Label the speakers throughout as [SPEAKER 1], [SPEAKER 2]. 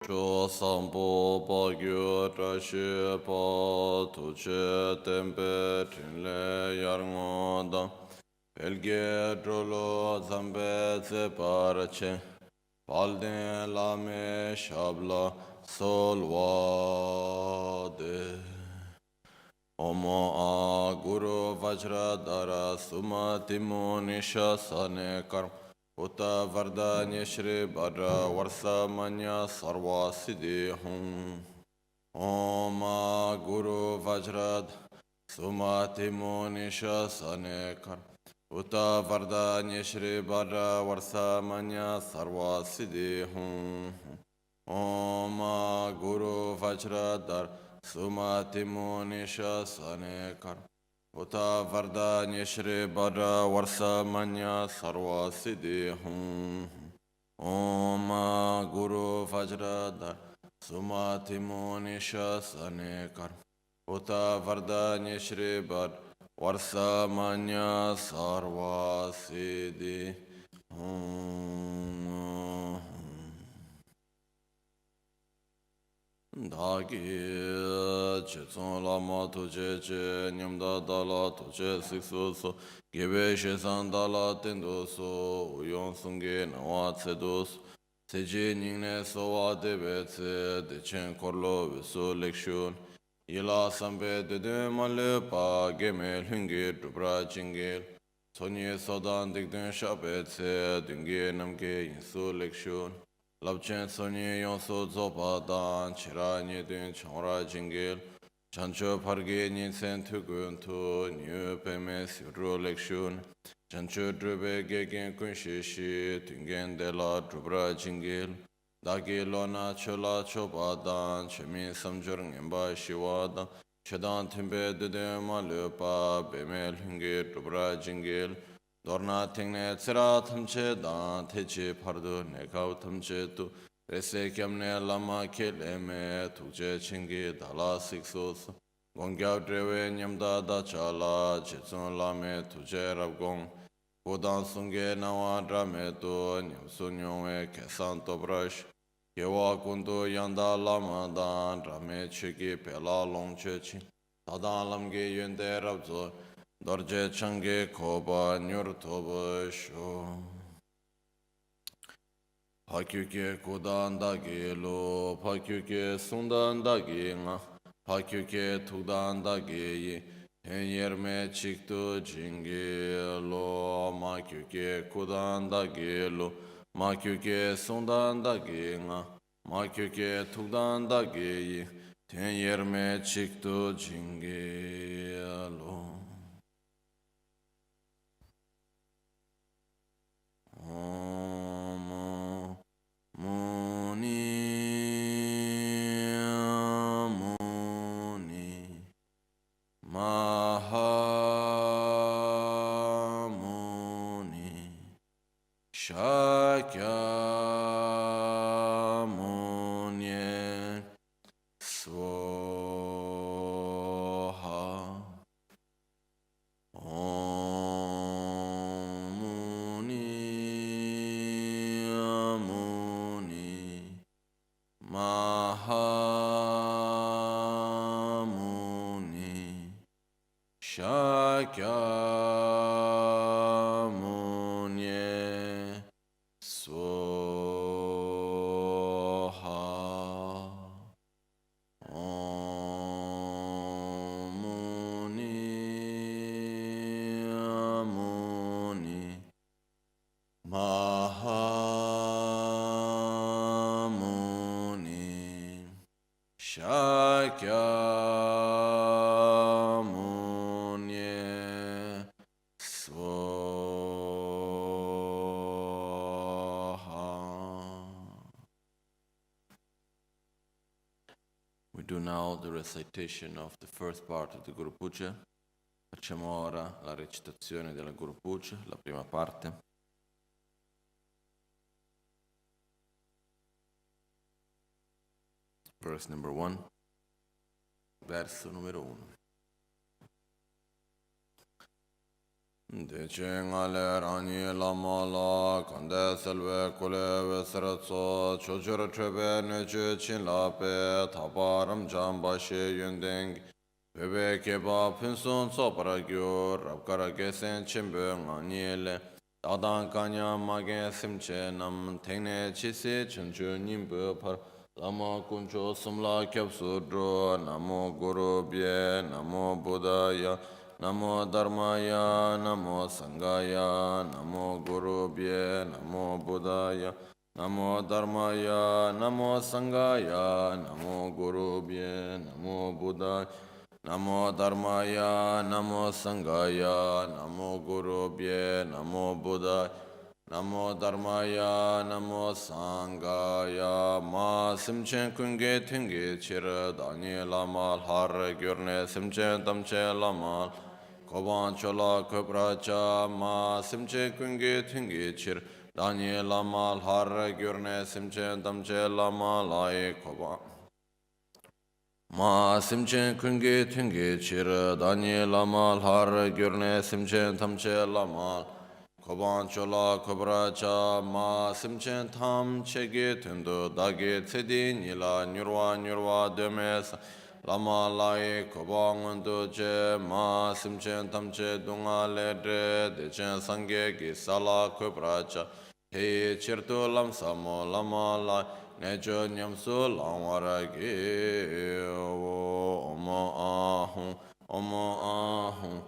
[SPEAKER 1] Cho sampo pa gyu tra shi pa tu che tempe trin le yar ngo dang pelge trolo zambe tse par che pal den la me shabla sol wa de Omo a guru vajradara suma timo nisha sane karm Uta vardanya shri bara varsa manya sarva siddhi hum Om a guru vajrad suma timo nisha sane karm Uta vardanya shri bara varsa manya sarva siddhi hum Om a guru vajradar Sumati Munisha Sanekar Uta Vardanya Shri Bhadra Varsa Manya Sarva Siddhi Hum Om Guru Vajradar Sumati Munisha Sanekar Uta Vardanya Shri Bhadra Varsa Manya Sarva Siddhi Hum Dāgī chētsōng lāma tōchē chē nyamdā dālā tōchē sikṣu sō gībē shēsāng dālā tēndō sō uyōng sōnggē nāwā tsēdō sō sēchē nyingnē sōwā dēbē tsē dēchēn kōrlō wēsō lēkshūn yīlā sāmbē dēdē mālē pā gēmē lhūngē dūbrā jīngē sōnyē sōdān dēkdēn shābē tsē dūngē namgē yīnsō lēkshūn Labchen sonye yonso zopa dan chira nye dun changra jingil chancho parge nye sen tukun tu nyu peme sivru lekshun chancho drube gegen kun shishi tungen de la drubra jingil dagi lona chola chopa dan chemin samjur ngemba shiwa dan chedan timbe dude ma lupa beme lungi drubra jingil Dorna tingne tsira tamche dan techi pardu nekau tamche tu rese kiamne lama keleme tukche chingi dala siksus gongyaw drewe nyamda da chala chitsun lame tukche rabgong Kodan sunge nawa drame tu nyamsu nyongwe kesan tobrash Kewa kundu yanda lama dan drame chigi pela longche chin Tadan lamge yunde rabzo Dorje change koba nyur toba sho Pakyuke kudan dagi lo Pakyuke sundan dagi nga Pakyuke tukdan dagi yi Ten yerme chiktu jingi lo Makyuke kudan dagi lo Makyuke sundan dagi nga Makyuke tukdan dagi yi Ten yerme chiktu jingi lo Om Muni Muni Maha Muni Shakya Muni Swaha Mahamuni Shakya Munye Swaha Om Muni Muni Mahamuni Shakya Munye Swaha. We do now the recitation of the first part of the Guru Puja. Facciamo ora la recitazione della Guru Puja, la prima parte. Verse number 1. Verso numero 1. Dece ngale rani lama la kande selve kule veseratso chochur trebe neche chin la pe taparam jamba she yundeng bebe keba pinsun sopara gyo rabkara gesen chimbe ngani le dadan kanya mage simche nam tengne chisi chenchu nimbe par lama kuncho sumla kyapsu dro namo guru bye namo buddhaya Namo Dharmaya, Namo Sanghaya, Namo Guru Bhye, Namo Buddhaya, Namo Dharmaya, Namo Sanghaya, Namo Guru Bhye, Namo Buddhaya, Namo Dharmaya, Namo Sanghaya, Namo Guru Bhye, Namo Buddhaya, Namo Dharmaya, Namo Sanghaya, Ma Simchen Kunge Tinge Chira Dani Lama Har Gyurne Simchen Tamche Lama Koban Chola Kobracha Ma Simchen Kunge Tinge Chir Dani Lama Har Gyurne Simchen Tamche Lama Lai Koban Ma Simchen Kunge Tinge Chir Dani Lama Har Gyurne Simchen Tamche Lama Koban chola kobra cha ma simchen tam chege tendo dage tsedi nila nyurwa demes lama lai kobang ando che ma simchen tam che dunga le dre de chen sangye ki sala kobra cha he chirto lam samo lama lai necho nyamsu langwara ge omo ahung omo ahung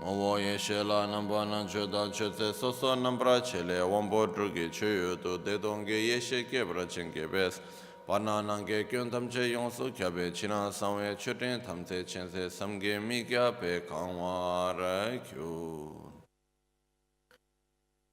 [SPEAKER 1] Owo yeshe la namba nan cho dan cho tse so so nambra chele wambo drugi cho yu tu de donge yeshe kebra chen kebes Pana nange kyun tamche yonsu kyabe china samwe chutin tamse chense samge mi kya pe kangwa ra kyu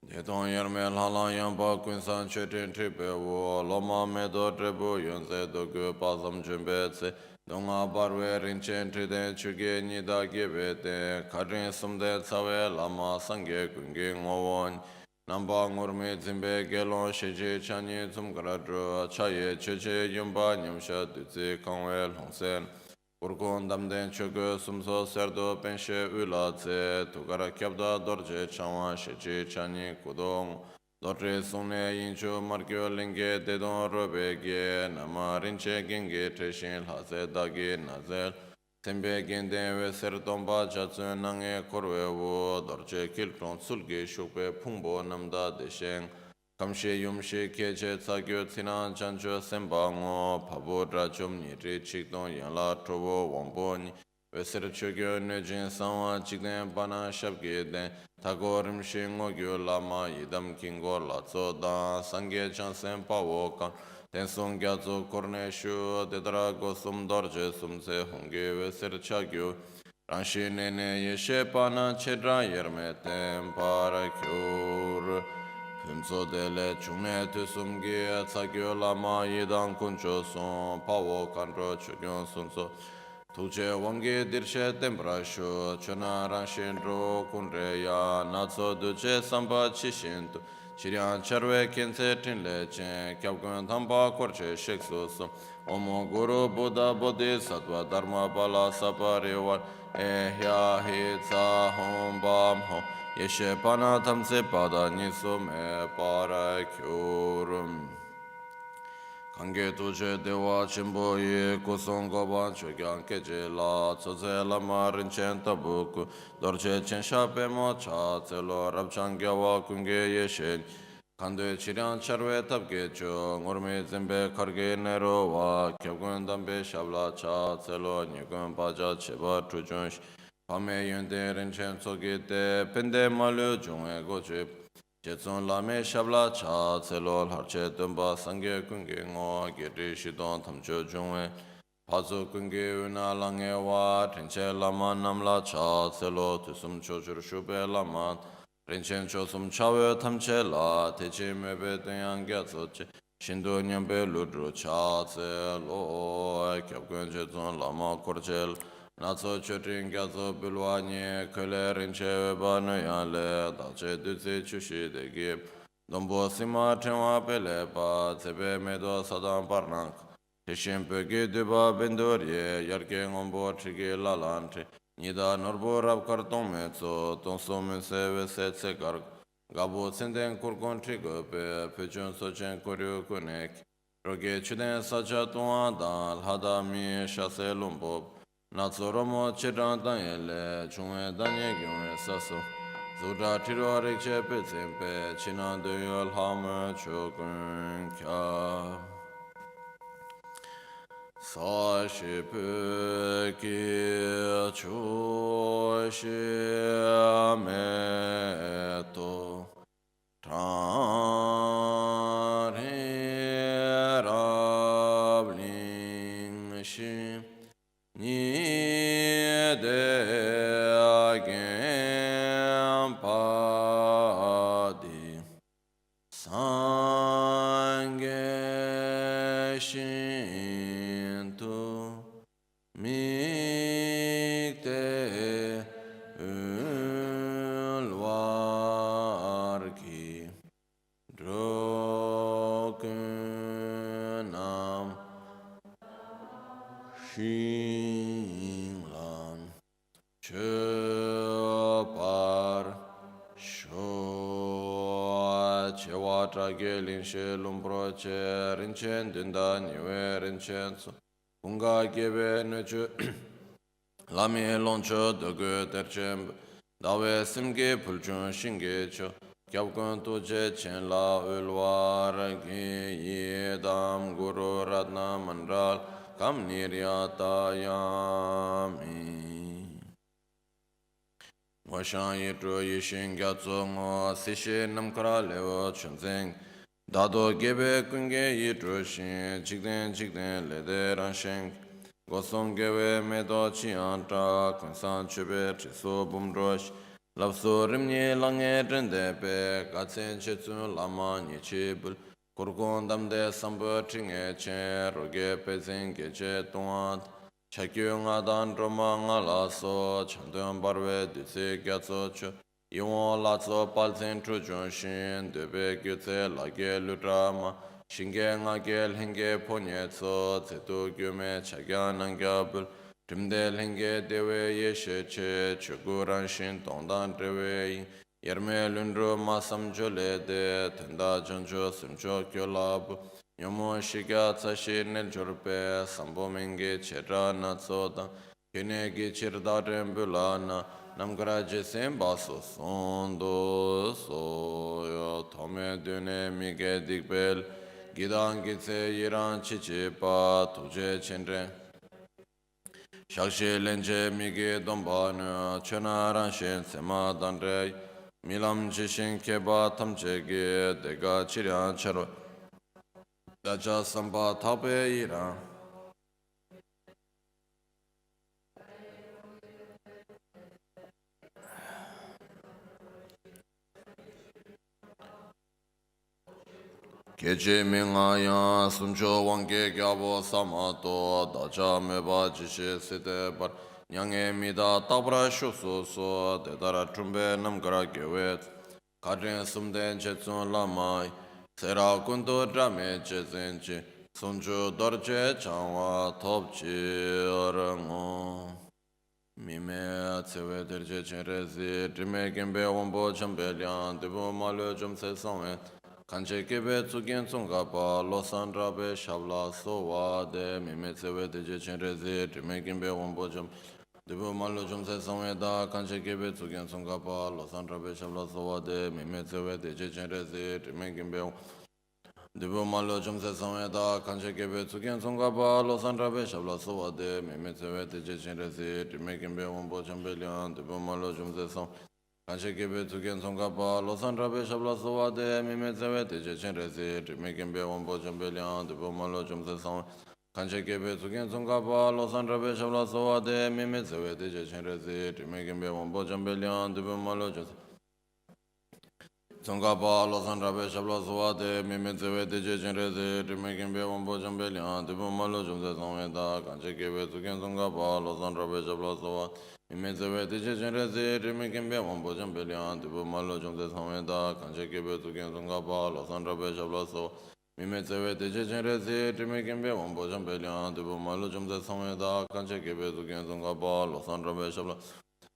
[SPEAKER 1] Deton yerme lala yamba kunsan chutin tripe wo loma medo trebu yonse dogu pasam chumbe tse Donga barwe rinchen triden chuge nida gebe te karin sumde tsawe lama sangye kungi ngowon Namba ngurme zimbe gelon sheje chani tsumkaradru chaye cheche yumba nyamsha dutse kangwe longsen Urkun damden chuge sumso serdo penshe ula tse tukara kyabda dorje chawa sheche chani kudong Dotre sune yinchu markyo linge dedon robe ge nama rinche genge treshin lhase dagi nazel Sembe genden ve ser tomba chatsun nange korwe wo dorche kilkron sulge shukpe pungbo namda deshen Kamshe yumshe keche tsakyo tsinan chancho semba ngo pabo drachum niri chikdon yanla trobo wambo ni Veser chogyo nejin sanwa chikden bana shabge den Tago rimshi ngogyo lama yidam kingo latso dan Sangye chansen pawo kan Tensung gyatso korne shu dedra gosum dorje sumse honge veser chagyo Ranshi nene yeshe pana chedra yerme tem para kyur Pimso dele chune tu sumge tsagyo lama yidam kuncho son Pawo kanro chogyo sunso Tuche wange dirshe tembra shu chuna ranshin ro kunre ya natso duche samba chishintu Chiryan charwe kense tinle chen kyabkun thamba korche sheksu sum Omo guru buddha bodhisattva dharma bala saparivar ehya hi tsa hom bam hom Yeshe pana tamse pada nisu me para kyurum Kange tuche dewa chimbo ye kusong goban chogyan keche la tsoze lama rinchen tabuku dorche chen shape mo cha tselo rabchan gyawa kunge yeshen Kande chiryan charwe tabge cho ngurme zimbe karge nero wa kyabgun dambe shabla cha tselo nyugun baja cheba chujun Pame yunde rinchen tsoge de pende malu jungwe goche Jetsun lame shabla cha tselo harche tumba sangye kunge ngo giri shidon tamcho jungwe Pazu kunge una lange wa rinche lama namla cha tselo tusum chochur shube lama Rinchen chosum chawe tamche la teche mebe tenyang gyatso che Shindu nyambe ludru cha tselo kyabkun jetsun lama korchel Natso chotin gyatso bilwa nye kule rinche weba nuyan le dache dutse chushi degi Dombo sima tenwa pele pa tsebe medo sadan parnank Tishin peki duba bindurye yarke ngombo trigi lalantri Nida Norbo Rab Karton Mezzo, Tonso Menseve Setse Garg, Gabo Senden Kurgon Trigope, Pechun Sochen Koryu Kunek, Roge Chuden Sacha Tuan Dal, Hadami Shase Lumbob, Natsoromo Chiran Daniele, Chunwe Danye Gyue Sasso, Zura Tiro Rikche Petsimpe, Chinan Duyol Hame Chokun Kya. Sa shi pe ki chu shi me to tra re rab ling shi ni de gen pa di sang shi Mikte ulvarki drokunam shinglan chopar sho chewatra gelin shelum proche rinchen dinda niwe rinchen so Unga gebe nöçü lami lonço dögü terçem dave simge pulçun şinge ço kyabkun tuce chen la ulvar ki yedam guru ratna mandral kam niryata yami Vashan yitro yishin gyatso ngo sishe namkara lewa chunzeng Dado gebe kunge yitro shin chikden chikden lede ranshen Gosong gebe medo chi anta kunsan chube triso bumrosh Lapso rimni lange drende pe gatsen chetsun lama nye chibul Kurkon damde sambo tringe chen roge pe zenge che tuat Chakyu nga dan roma nga laso chandun barwe dutse gyatso cho Iwon latso palsen chujun shin debe gyutse lage ludrama Shinge nga gel henge ponye tso zetu gyume chagya nangyabul Timde lenge dewe yeshe che chuguran shin tongdan rewe yin Yerme lundru masam jole de tenda janjo simcho kyo labu Yomo shiga tsashi nel jorpe sambo menge chera na tsoda Kene gi chirdaren bulana Namgara jesem baso sondo soyo Tome dune mige dikbel Gidan gitse yiran chichi pa tuje chenre Shakshe lenje mige dombanu Chenaran shen sema danre Milam jishin keba tamchege Dega chiryan charo Dacha samba tabe yiran Keche minga yang sumcho wangke kyabo samato dacha meba jishe sete bar nyange mida tabra shukso so dedara trumbe namgara gewet kadren sumden chetsun lamai sera kunto drame chesenchi sumcho dorje changwa topchi orango Mime tsewe derje chenrezi drime gembe wambo chambelyan debu malo jomse songwe Kanche kebe tsugen Tsongkhapa Losang rabe shabla sowa de mime tsewe deje chenrezi drime gembe wambo jom debu malo jomse songwe da kanche kebe tsugen Tsongkhapa Losang rabe shabla sowa de mime tsewe deje chenrezi drime gembe Debu malo jomse songwe da kanche kebe tsugen Tsongkhapa Losang rabe shabla sowa de mime tsewe deje chenrezi drime gembe wambo chambelyan debu malo jomse songwe Kanche kebe tsugen Tsongkhapa Losang rabe shabla sowa de mime tsewe deje chenrezi drime gembe wambo chambelyan debu malo jomse songwe Kanche kebe tsugen Tsongkhapa Losang rabe shabla sowa de mime tsewe deje chenrezi drime gembe wambo chambelyan debu malo jomse Tsongkhapa Losang rabe shabla sowa de mime tsewe deje chenrezi drime gembe wambo chambelyan debu malo jomse songwe da kanche kebe tsugen Tsongkhapa Losang rabe shabla sowa Mime tsewe deje chenrezi drime gembe wambo chambelyan debu malo jomse songwe da kanche kebe tsugen Tsongkhapa Losang rabe shabla sowa Mime tsewe te che chen re si, trime kimbe wampo champe liang, tibu malu chumse samwe da, kanche kebe tu ken Tsongkhapa, Losang rabe shabla.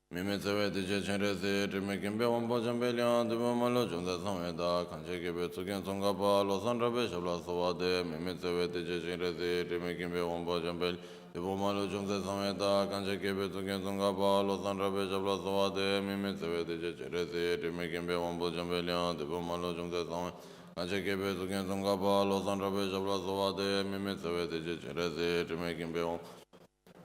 [SPEAKER 1] Mime tsewe te che chen re si, trime kimbe wampo champe liang, tibu malu chumse samwe da, kanche kebe tu ken Tsongkhapa, Losang rabe shabla sowa de. Mime tsewe te che chen re si, trime kimbe wampo champe liang, tibu malu chumse samwe da, kanche kebe tu ken Tsongkhapa, Losang rabe shabla sowa de. Mime tsewe te che chen re si, trime kimbe wampo champe liang, tibu malu chumse samwe da, kanche kebe tu ken Tsongkhapa, Losang rabe shabla sowa de. Mime tsewe te che chen re si, trime kimbe wampo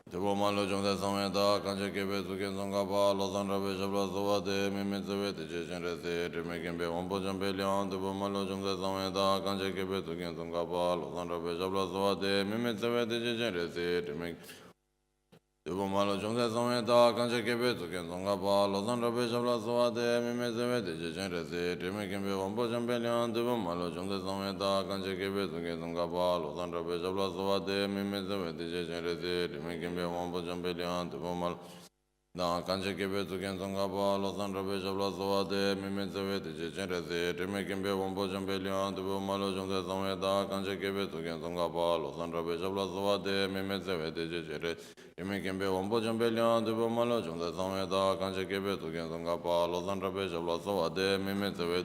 [SPEAKER 1] Tibo malo chungde samwe da, kanche kebe tu ken Tsongkhapa, Losang rabe shabla sowa de. Mime tsewe te che chen re si, trime kimbe wampo champe liang, tibo malo chungde samwe da, kanche kebe tu ken Tsongkhapa, Losang rabe shabla sowa de. Mime tsewe te che chen re si, trime Tibo malo chungde samwe da, kanche kebe tu ken Tsongkhapa, Losang rabe shabla sowa de. Mime tsewe te che chen re si, trime kimbe wampo champe liang, tibo malo chungde samwe da, kanche kebe tu ken Tsongkhapa, Losang rabe shabla sowa de. Mime tsewe te che chen re si, trime kimbe wampo champe liang, tibo malo da, kanche kebe tu ken Tsongkhapa, Losang rabe shabla sowa de. Mime tsewe te che chen re si, trime kimbe wampo champe liang, tibo malo chungde samwe da, kanche kebe tu ken Tsongkhapa, Losang rabe shabla sowa de. Mime tsewe te che chen re si, trime kimbe wampo champe liang, tibo malo chungde samwe da, kanche kebe tu ken Tsongkhapa, Losang rabe shabla sowa de. Mime tsewe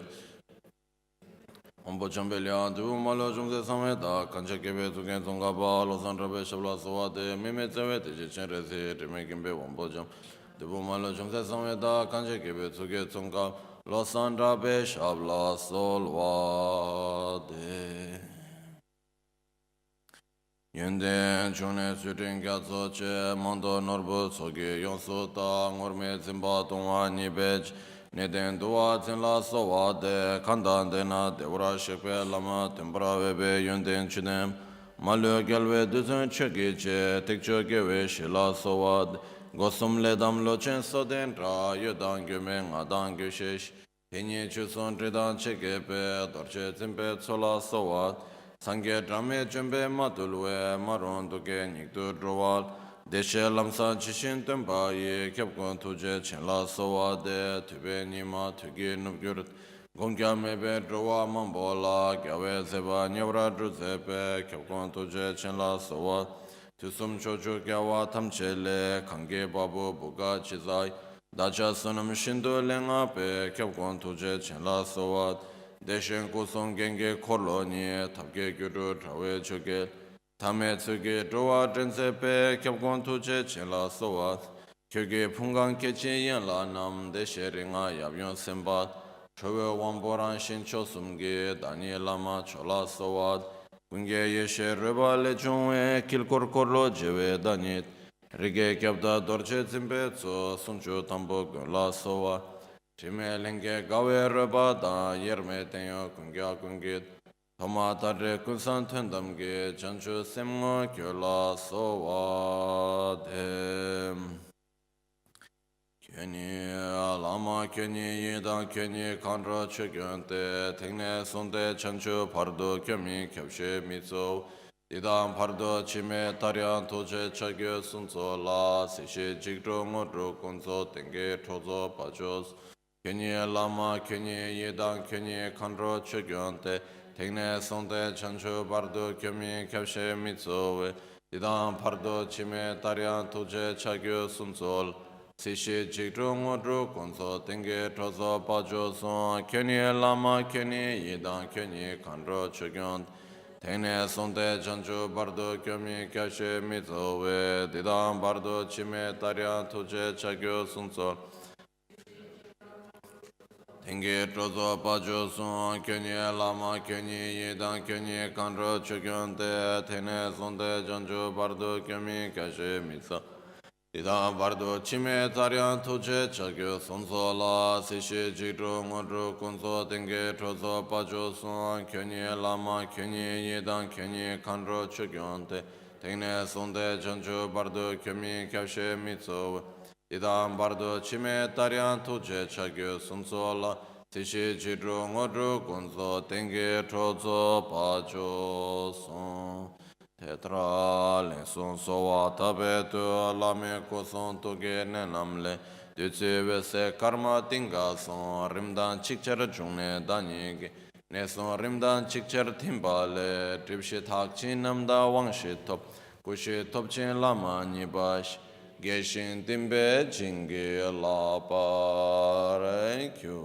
[SPEAKER 1] wampo champe liang, tibo malo chungde samwe da, kanche kebe tu ken Tsongkhapa, Losang rabe shabla sowa de. Mime tsewe te che chen re si, trime kimbe wampo champe Tibo malo chungse samwe da, kanche kebe tu ken Tsongkhapa, Losang rabe shabla sowa de. Yenden chune surin gyatso che, mando norbu tsogi yonsu ta, ngorme zimba tongwa nibech, neden duwa zinla sowa de, kandan dena devra shekpe lama tembra webe yenden chunem, malu gyalwe duzun chöki che, tekcho gewe shila sowa de, gosum ledam lochen soden ra, yudan gyume ngadan gyushesh, tenye chuson ridan chekepe, dorche zimpe tsola sowa de, Sangye drame jembe matulwe maron duke nikdu drwal Deshe lamsa chishin tempa ye kyabkon tuje chenla sowa de Tube nima tugi nubgyurt Gongkya mebe drwa mambola Gyawe zeba nyavra druzepe Kyabkon tuje chenla sowa Tusum chochu gyawa tamchele Kange babu buga chizai Dacha sunam shindu lenga pe Kyabkon tuje chenla sowa Deshen kusong genge koloni tabge gyuru trawe choge Tame tsuge drowa drensepe kyabgon tuje chenla sowa Kyoge pungang kechi yenla nam deshe ringa yabyon sembat Chowe wamboran shin chosumge dani lama chola sowa Kunge yeshe reba lechungwe kilkor korlo jewe danit Rige kyabda dorche zimbe tso sunchu tambo gunla sowa Chime lenge gawe reba da yerme tenyo kungya kungit Thoma tarre kunsan tundamge chanchu semgo kyola sowa de Kyeni lama kyeni yida kyeni kanra chogyante Tengne sonde chanchu pardo kyomi kyabshe mitso Didam pardo chime taryan toche chagyo sunso la Sishe jigro ngodro kunso tenge tozo pachos Kyunye lama kyunye yedang kyunye kanro chogyante Tengne sonde chanchu bardo kyomi kyabshe mitsowe Didang pardo chime taryan tuje chagyo sunsol Sishi jigru ngodru kunso tenge tozo pajo son Kyunye lama kyunye yedang kyunye kanro chogyante Tengne sonde chanchu bardo kyomi kyabshe mitsowe Didang bardo chime taryan tuje chagyo sunsol Tenge trozo pajo son kyunye lama kyunye yedan kyunye kanro chogyonte Tene sonde janjo bardo kyomi kashe mitsa Dida bardo chime taryan toche chagyo sonso la Sishe jigro ngodro kunso tenge trozo pajo son kyunye lama kyunye yedan kyunye kanro chogyonte Tene sonde janjo bardo kyomi kashe mitsa Idam bardo chime taryan tuje chagyo sunso la Tishi jidru ngodru kunso tenge trozo pajo son Tetra lenson sowa tabe tu lame kuson tuge nenamle Dutsi vese karma tinga son rimdan chikchara chungne danyi Neson rimdan chikcher timbale, tripshi thakchin namda wangshi top, kushi topchin lama nibash, geshin timbe jingi la parekyu.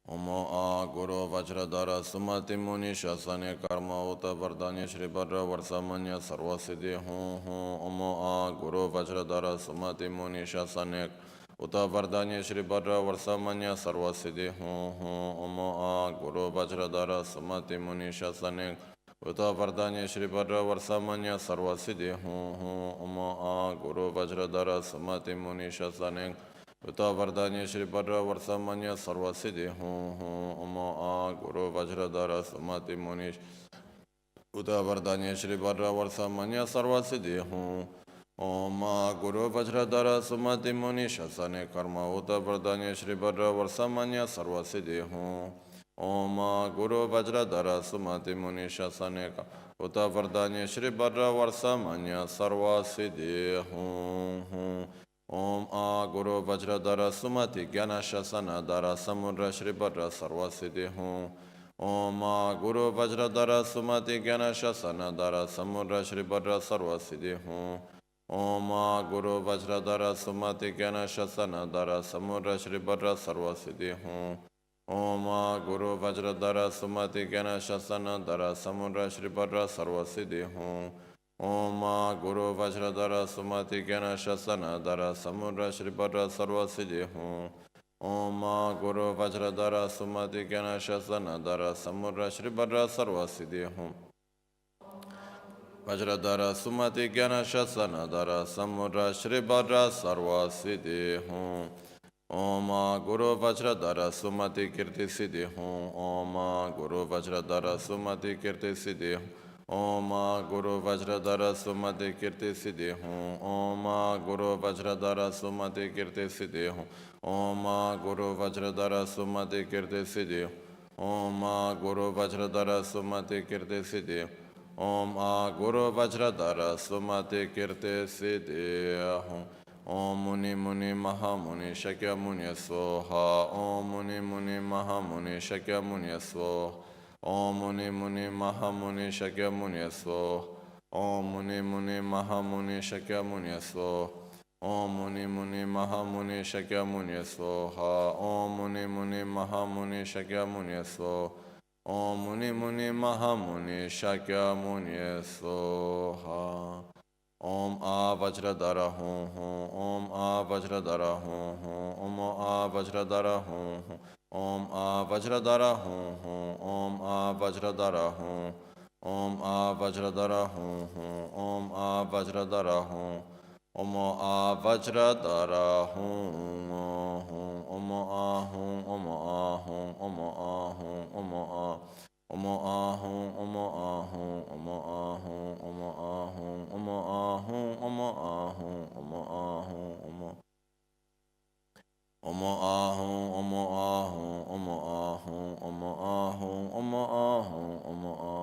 [SPEAKER 1] Omo a guru vajradara sumati muni shasane karma uta vardanya shri barra varsamanya sarvasiddhi hum hum. Omo a guru vajradara sumati muni shasane uta vardanya shri barra varsamanya sarvasiddhi hum hum. Omo a guru vajradara sumati muni shasane uta vardanya shri barra varsamanya sarvasiddhi hum hum. Omo a guru vajradara sumati muni shasane Uta Vardanya Shri Bhadra Varsamanya Sarvasiddhi Hum Hum Omo A Guru Vajradhara Sumati Munish Uta Vardanya Shri Bhadra Varsamanya Sarvasiddhi Hum Om A Guru Vajradhara Sumati Munish Asane Karma Uta Vardanya Shri Bhadra Varsamanya Sarvasiddhi Hum Om A Guru Vajradhara Sumati Munish Asane Uta Vardanya Shri Bhadra Varsamanya Sarvasiddhi Hum Hum Om A Guru Vajradhara Sumati Gyana Shasana Dara Samudra Shri Bhadra Sarvasiddhi Hum Om A Guru Vajradhara Sumati Gyana Shasana Dara Samudra Shri Bhadra Sarvasiddhi Hum Om A Guru Vajradhara Sumati Gyana Shasana Dara Samudra Shri Bhadra Sarvasiddhi Hum Om A Guru Vajradhara Sumati Gyana Shasana Dara Samudra Shri Bhadra Sarvasiddhi Hum Om A Guru Vajradhara Sumati Gyana Shasana Dara Samudra Shri Bhadra Sarvasiddhi Hum Om A Guru Vajradhara Sumati Gyana Shasana Dara Samudra Shri Bhadra Sarvasiddhi Hum Vajradhara Sumati Gyana Shasana Dara Samudra Shri Bhadra Sarvasiddhi Hum Om A Guru Vajradhara Sumati Kirti Siddhi Hum Om A Guru Vajradhara Sumati Kirti Siddhi Hum Om A Guru Vajradhara Sumati Kirti Siddhi Hum Om A Guru Vajradhara Sumati Kirti Siddhi Hum Om A Guru Vajradhara Sumati Kirti Siddhi Om A Guru Vajradhara Sumati Kirti Siddhi Om A Guru Vajradhara Sumati Kirti Siddhi Om Muni Muni Mahamuni Shakya Muni Soha Om Muni Muni Mahamuni Shakya Muni Soha Om Muni Muni Mahamuni Shakya Muni Soha Om Muni Muni Mahamuni Shakya Muni Soha Om Muni Muni Mahamuni Shakya Muni Soha Om Muni Muni Mahamuni Shakya Muni Soha Om Muni Muni Mahamuni Shakya Muni Soha Om A Vajradhara Hum Hum Om A Vajradhara Hum Hum Om A Vajradhara Hum Hum Om A Vajradhara Hum Hum Om A Vajradhara Hum Om A Vajradhara Hum Hum Om A Vajradhara Hum Om A Vajradhara Hum Hum Om A Hum Om A Hum Om A Hum Om A Om A Hum Om A Hum Om A Hum Om A Hum Om A Hum Om A Hum Om A Hum Om A Hum Om A Hum Om A Hum Om A Hum Om A Hum Om A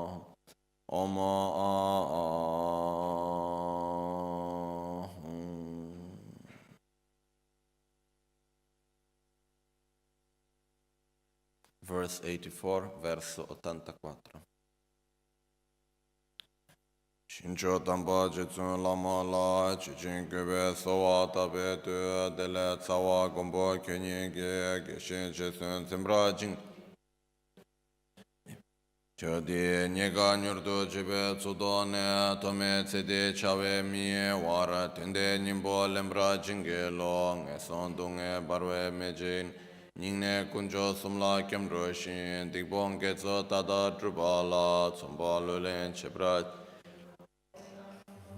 [SPEAKER 1] Hum Om A Hum. Verse 84, verso 84. Shincho tamba jitsun lama la chichin kyube sowa tabe tu dele tsawa gombo kyunyi ge geshin jitsun zimbra jing. Chodi nyega nyurdu jibe tsudo ne tome tsede chawe miye wara tende nimbo lembra jinge lo nge son dunge barwe mejin. Ningne kunjo sumla kemro shin digbong getso tada drupala tsumba lulen chebra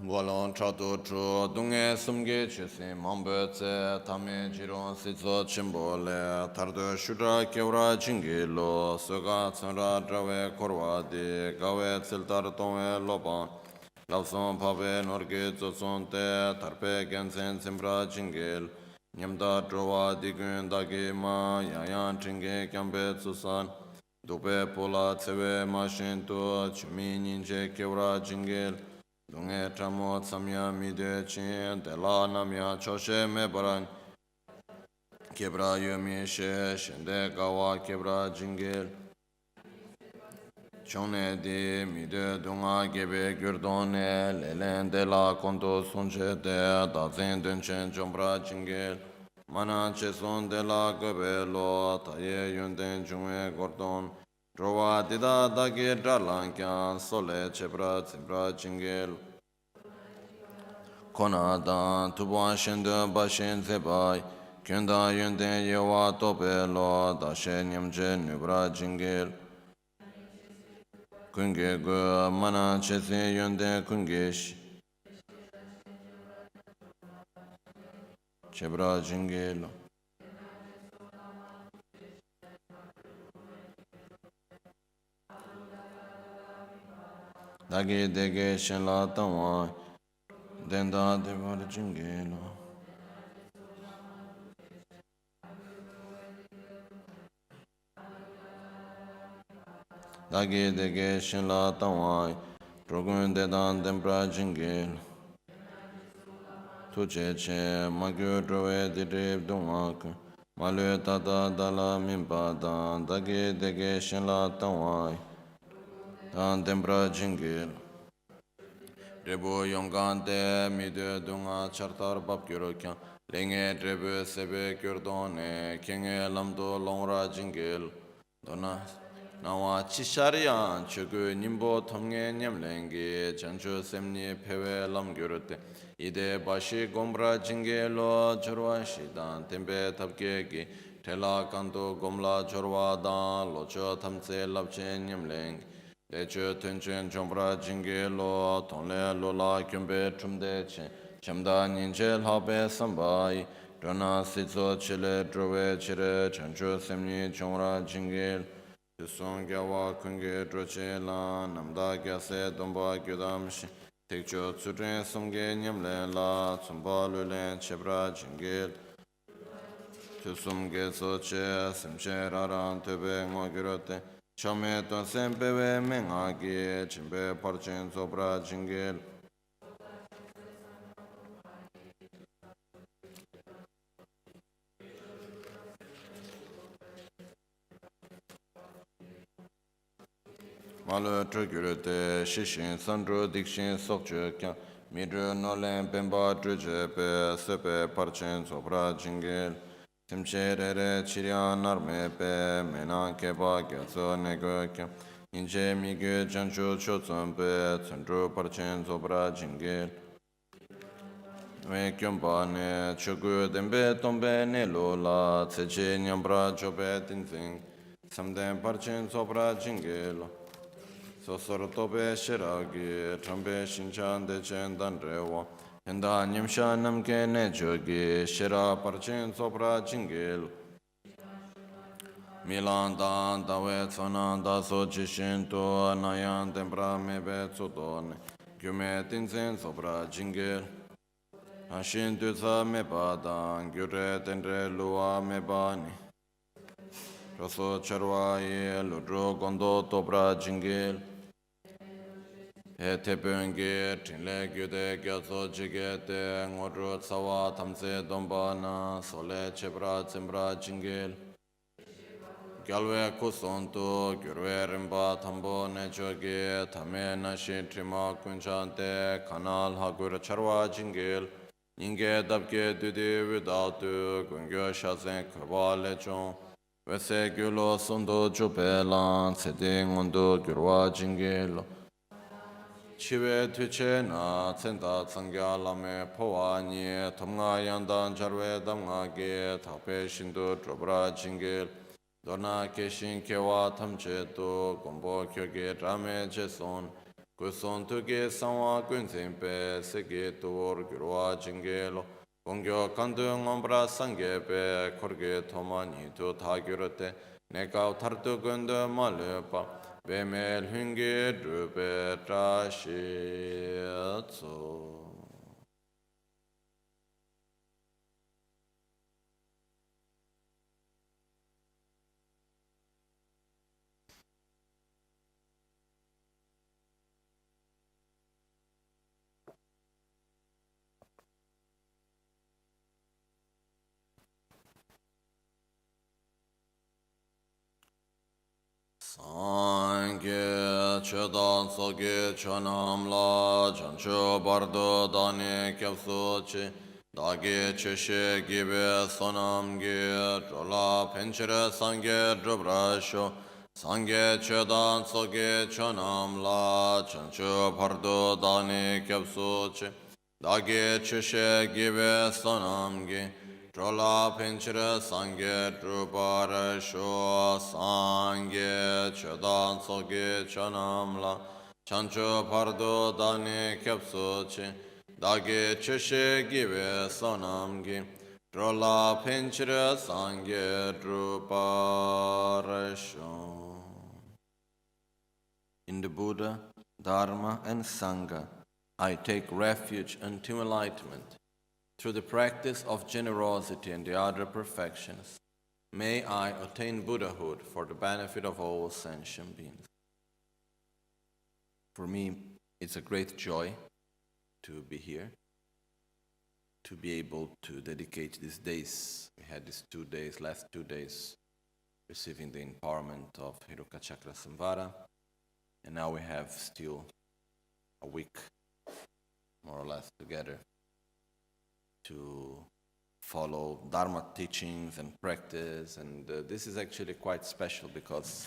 [SPEAKER 1] Volon chato chu dunge sumge chesi mambe tse tame jiron sitso chimbole tardo shura kevra chingilo suga tsura drawe korwa di gawe tsiltar tongwe lopan lapson pape norge tsotson te tarpe gensen simbra chingil nyamda drowa digun dagi ma yayan chinge kyambe tsusan dupe pola tsewe ma shintu chumi ninje kevra chingil Dunge tramo tsamya mide chin, tela namya choshe me baran. Kebra yomi she shende kawa kebra jingel chone di mide dunga gebe gyurdone lelen de la kondo sunche de da zen denchen jombra jingel mana che son de la gebe lo taye yunden jungwe gordon Rova dida da ge dralan kyan sole chebra zimbra jingel Kona dan tubuan shende bashin zebai Kyunda yunden yewa tobe lo da she nyamje nubra jingel Kunge gu mana chesi yunden kungish Chebra jingel Dagi dege shen la tangwa Denda devar jingel Dagi dege shen la tangwa Progun dedan dembra jingel Tuche che magyo drove dirib dungak Malwe tata dala mimpa dan Dagi dege shen la tangwa Dan dembra jingel Rebu yongante mide dunga chartar bab gyuro kyan Lenge rebu sebe gyurdone Kenge lamdo longra jingel Dona Nawa chisharyan chugu nimbo tomge nyamlengi Chanchu semni pewe lam gyurute Ide bashi gombra jingelo jorwa shidan Tembe tabkegi Tela kanto gomla jorwa dan Locho tamse labche nyamlengi Leche tenchen chombra jingelo tongle lola kyumbe chumde chen chamda ninche lhabe sambai dona sitso chile drove chire chancho semni chongra jingel Tusong gyawa kunge droche la namda gyase domba gyudam shi tekcho tsudren somge nyamlen la tsumba lulen chebra jingel Tusum geso che semche raran tebe ngogirote Chame ton sempewe mengagi chimbe parchen sobra jingel Malo trugurute shishin sandro dikshin sokche kya Midru nolen pemba druje pe sepe parchen sobra jingel Simche rere chirya narme pe mena keba gyatso nego kya Inche migyo jancho chotson pe tsundru parchen sobra jingel Me kyompa ne chogu dembe tombe ne lo la tseche nyambra chobe tinzing Samden parchen sobra jingel Sosor tobe shiragi trambe shinchan dechen danrewa Henda nyamsha namke ne chogi shira parchen sobra jingel Milan dan dawe tsonan da so chishin to nayan tempra mebe tsudon Gyume tinsen sobra jingel Hashin tuza meba dan gyure tenre luwa mebani Roso charwa ye ludro gondo tobra jingel E tepenge tinle gyude gyazo jigete Ngodro tsawa tamse dombana sole chebra tsimbra jingel Gyalwe kusontu gyurwe rimba tambo nechoge tame nashi trima kunchante kanal hagur charwa jingil Ninge dabke dudi vidatu gungyo shazen kaba lechon Vese gyulo sundu chupe lan sedi ngundu gyurwa jingil Chiwe tuche na tsenda tsangya lame powa nye Tomga yandan charwe damga ge tape shindu drobra jingil Dona keshin kewa tamche to gombo kyoge rame che son Kuson tuge sanwa kunzimpe sege tuwar gyurwa jingelo Gongyo kandu ngombra sange pe korge tomani tu tagyurate Nekaw tartu gundu malupa Bemel hungi drube trashi atso Ge chedan soge chanam la chancho bardo dani kyapso che dage cheshe gibe sonam ge chola penchere sange drubrasho sange chedan soge chanam la chancho bardo dani kyapso che dage cheshe gibe sonam ge Trola pinchere sangye drupare sho sangye chedan soge chanamla chancho pardo dani kyapso che dage cheshe give sonamgi Trola pinchere sangye drupare sho. In the Buddha, Dharma and Sangha, I take refuge until enlightenment. Through the practice of generosity and the other perfections, may I attain Buddhahood for the benefit of all sentient beings. For me, it's a great joy to be here, to be able to dedicate these days. We had these last 2 days, receiving the empowerment of Hiruka Chakra Samvara, and now we have still a week, more or less, together to follow Dharma teachings and practice, and this is actually quite special because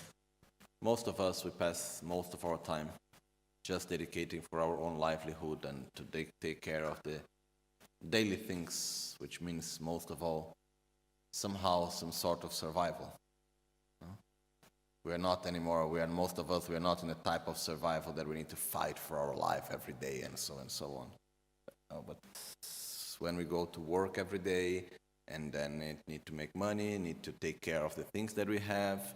[SPEAKER 1] most of us, we pass most of our time just dedicating for our own livelihood and to take care of the daily things, which means most of all, somehow some sort of survival. We are not anymore, most of us, we are not in a type of survival that we need to fight for our life every day and so on. But when we go to work every day and then need to make money, need to take care of the things that we have,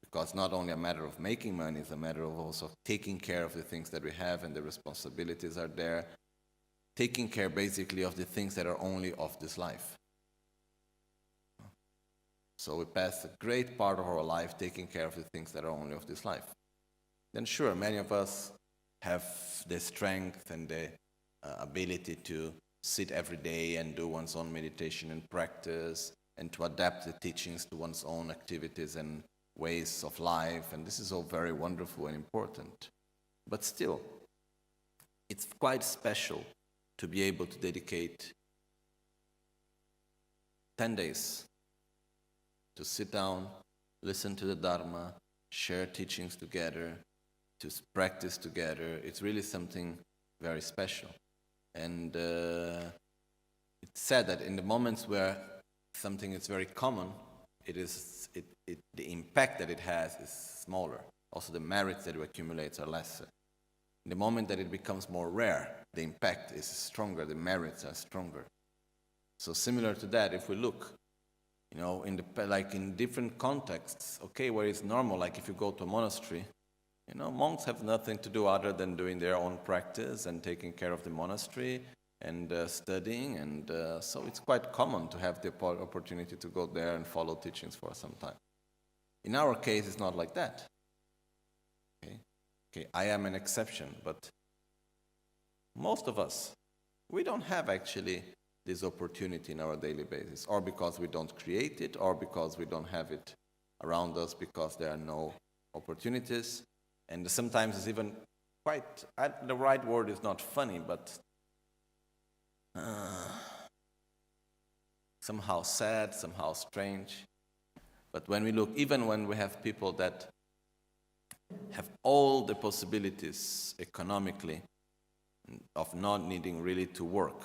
[SPEAKER 1] because not only a matter of making money, it's a matter of also taking care of the things that we have, and the responsibilities are there, taking care basically of the things that are only of this life. So we pass a great part of our life taking care of the things that are only of this life. Then sure, many of us have the strength and the ability to sit every day and do one's own meditation and practice, and to adapt the teachings to one's own activities and ways of life, and this is all very wonderful and important. But still, it's quite special to be able to dedicate 10 days to sit down, listen to the Dharma, share teachings together, to practice together. It's really something very special. And it's said that in the moments where something is very common, the impact that it has is smaller. Also, the merits that it accumulates are lesser. In the moment that it becomes more rare, the impact is stronger, the merits are stronger. So similar to that, if we look, in different contexts, where it's normal, like if you go to a monastery, monks have nothing to do other than doing their own practice and taking care of the monastery and studying, and so it's quite common to have the opportunity to go there and follow teachings for some time. In our case, it's not like that. Okay, I am an exception, but most of us, we don't have actually this opportunity in our daily basis, or because we don't create it, or because we don't have it around us because there are no opportunities. And sometimes it's even the right word is not funny, but somehow sad, somehow strange. But when we look, even when we have people that have all the possibilities economically of not needing really to work,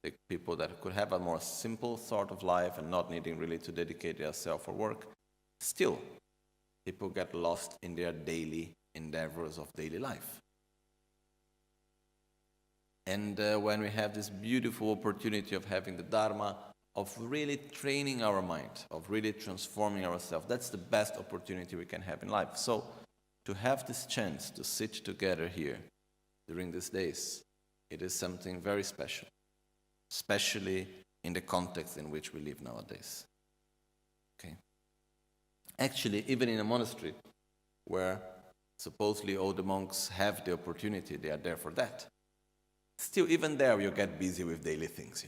[SPEAKER 1] the people that could have a more simple sort of life and not needing really to dedicate themselves for work, still, people get lost in their daily endeavors of daily life. And when we have this beautiful opportunity of having the Dharma, of really training our mind, of really transforming ourselves, that's the best opportunity we can have in life. So to have this chance to sit together here during these days, it is something very special, especially in the context in which we live nowadays. Okay. Actually, even in a monastery where supposedly all the monks have the opportunity, they are there for that. Still, even there, you get busy with daily things,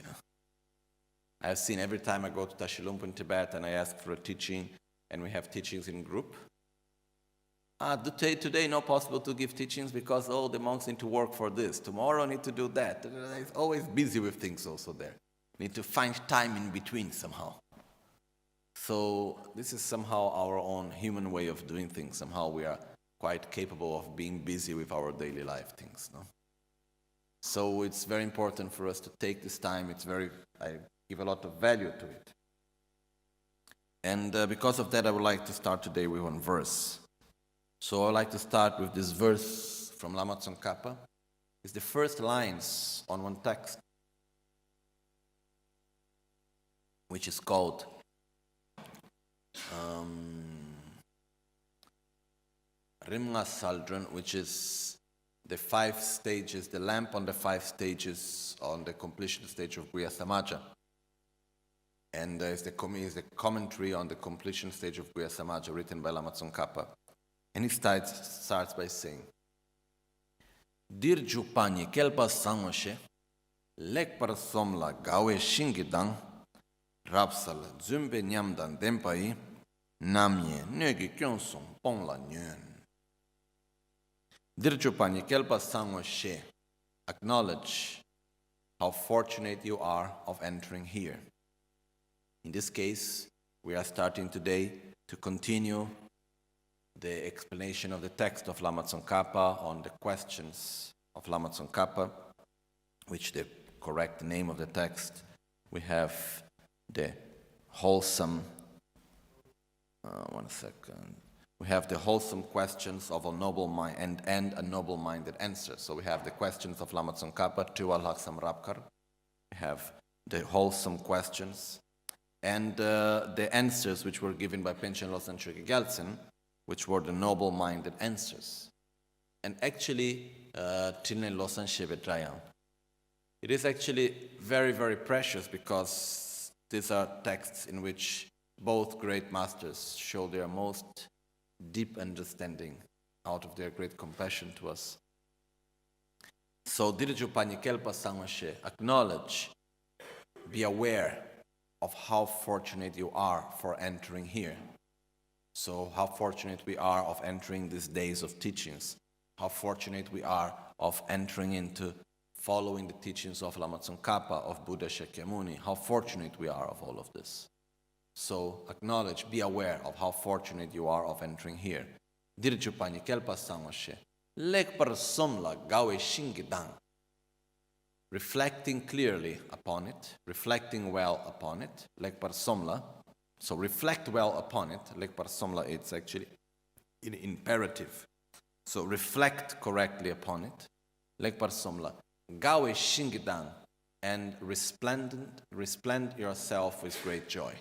[SPEAKER 1] I've seen every time I go to Tashilhunpo in Tibet and I ask for a teaching, and we have teachings in group, Today not possible to give teachings because the monks need to work for this. Tomorrow need to do that. It's always busy with things also there. Need to find time in between somehow. So this is somehow our own human way of doing things. Somehow we are quite capable of being busy with our daily life things. No? So it's very important for us to take this time. I give a lot of value to it. And because of that, I would like to start today with one verse. So I would like to start with this verse from Lama Tsongkhapa. It's the first lines on one text, which is called Rimnga Saldron, which is the 5 stages, the lamp on the 5 stages on the completion stage of Guya Samaja. And is the commentary on the completion stage of Guya Samaja written by Lama Tsongkhapa. And he starts by saying, Dirju Pani Kelpa Samoshe, Lek Somla Gawe Shingidang, Rapsal Zumbe Nyamdan Dempai, Namye Nögi Kyonsum Pongla Nyen. Dirju Pani Kelpa Samoshe, acknowledge how fortunate you are of entering here. In this case, we are starting today to continue the explanation of the text of Lama Tsongkhapa on the questions of Lama Tsongkhapa, which the correct name of the text, we have the Wholesome, we have the Wholesome questions of a noble mind and a noble-minded answer. So we have the questions of Lama Tsongkhapa, Tuwa Laksam Rapkar, we have the Wholesome questions, and the answers which were given by Panchen, Losang, Chokyi, Gyaltsen, which were the noble-minded answers. And actually, Tilne Losang Shebetrayan. It is actually very, very precious because these are texts in which both great masters show their most deep understanding out of their great compassion to us. So, Dirju Panikelpa Sangashe, acknowledge, be aware of how fortunate you are for entering here. So how fortunate we are of entering these days of teachings. How fortunate we are of entering into following the teachings of Lama Tsongkhapa, of Buddha Shakyamuni. How fortunate we are of all of this. So acknowledge, be aware of how fortunate you are of entering here. Dirjupani kelpa samashe. Lek par somla gawe shingidang. Reflecting clearly upon it, reflecting well upon it, lek par somla. So reflect well upon it. Lek par somla, it's actually in imperative. So reflect correctly upon it. Lek par somla. Gawe shingidang. And resplend yourself with great joy.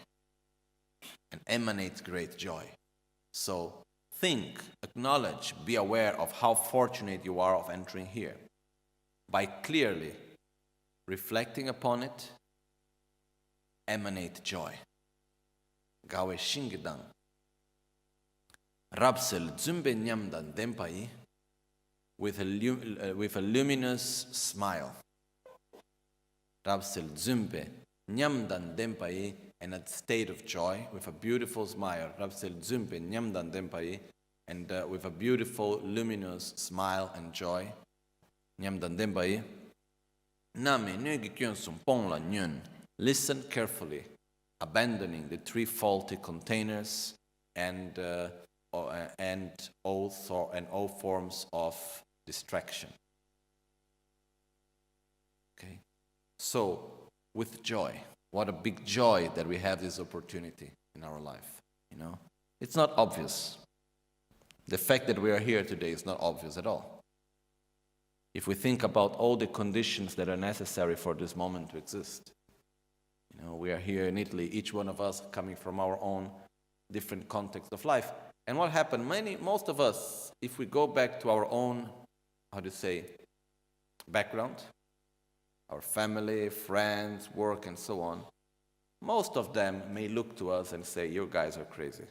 [SPEAKER 1] And emanate great joy. So think, acknowledge, be aware of how fortunate you are of entering here. By clearly reflecting upon it, emanate joy. Gawe shingidang. Rapsel zumbe nyamdan dempai with a luminous smile. Rapsel zumbe nyamdan dempai, and a state of joy with a beautiful smile. Rapsel zumbe nyamdan dempai, and with a beautiful luminous smile and joy. Nyamdan dempai. Name negi kyonsum pongla nyun. Listen carefully, abandoning the 3 faulty containers and all forms of distraction. Okay, so with joy, what a big joy that we have this opportunity in our life. You know, it's not obvious. The fact that we are here today is not obvious at all. If we think about all the conditions that are necessary for this moment to exist. You know, we are here in Italy, each one of us coming from our own different context of life. And what happened? Most of us, if we go back to our own, background, our family, friends, work, and so on, most of them may look to us and say, you guys are crazy.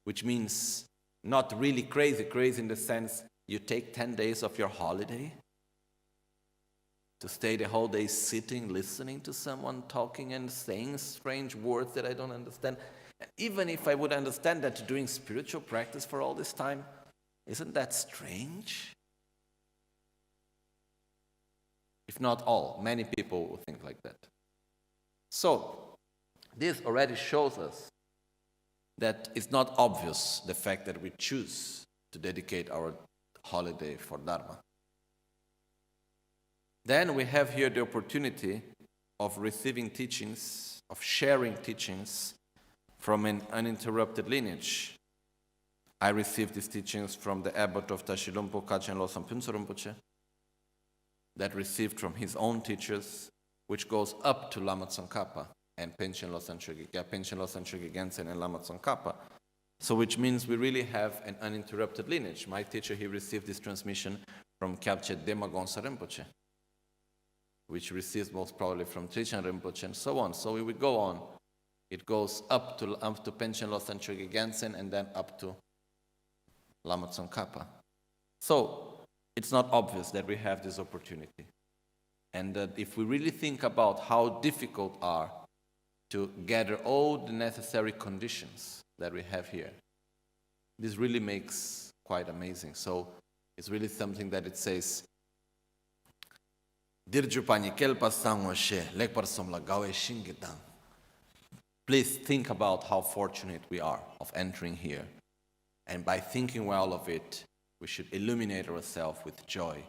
[SPEAKER 1] Which means not really crazy in the sense you take 10 days of your holiday to stay the whole day sitting, listening to someone talking and saying strange words that I don't understand. Even if I would understand that doing spiritual practice for all this time, isn't that strange? If not all, many people will think like that. So, this already shows us that it's not obvious the fact that we choose to dedicate our holiday for Dharma. Then we have here the opportunity of receiving teachings, of sharing teachings from an uninterrupted lineage. I received these teachings from the abbot of Tashilumpo, Kachin Losang Rinpoche, that received from his own teachers, which goes up to Lama Tsongkhapa and Panchen Losang Chokyi Gyaltsen and Lama Tsongkhapa. So which means we really have an uninterrupted lineage. My teacher, he received this transmission from Kyabche Dema Gonsa Rinpoche, which receives most probably from Trishan Rinpoche and so on. So we would go on. It goes up to Panchen Losang Chokyi Gyaltsen and then up to Lama Tsongkhapa. So it's not obvious that we have this opportunity. And that if we really think about how difficult are to gather all the necessary conditions that we have here, this really makes quite amazing. So it's really something that it says, please think about how fortunate we are of entering here. And by thinking well of it, we should illuminate ourselves with joy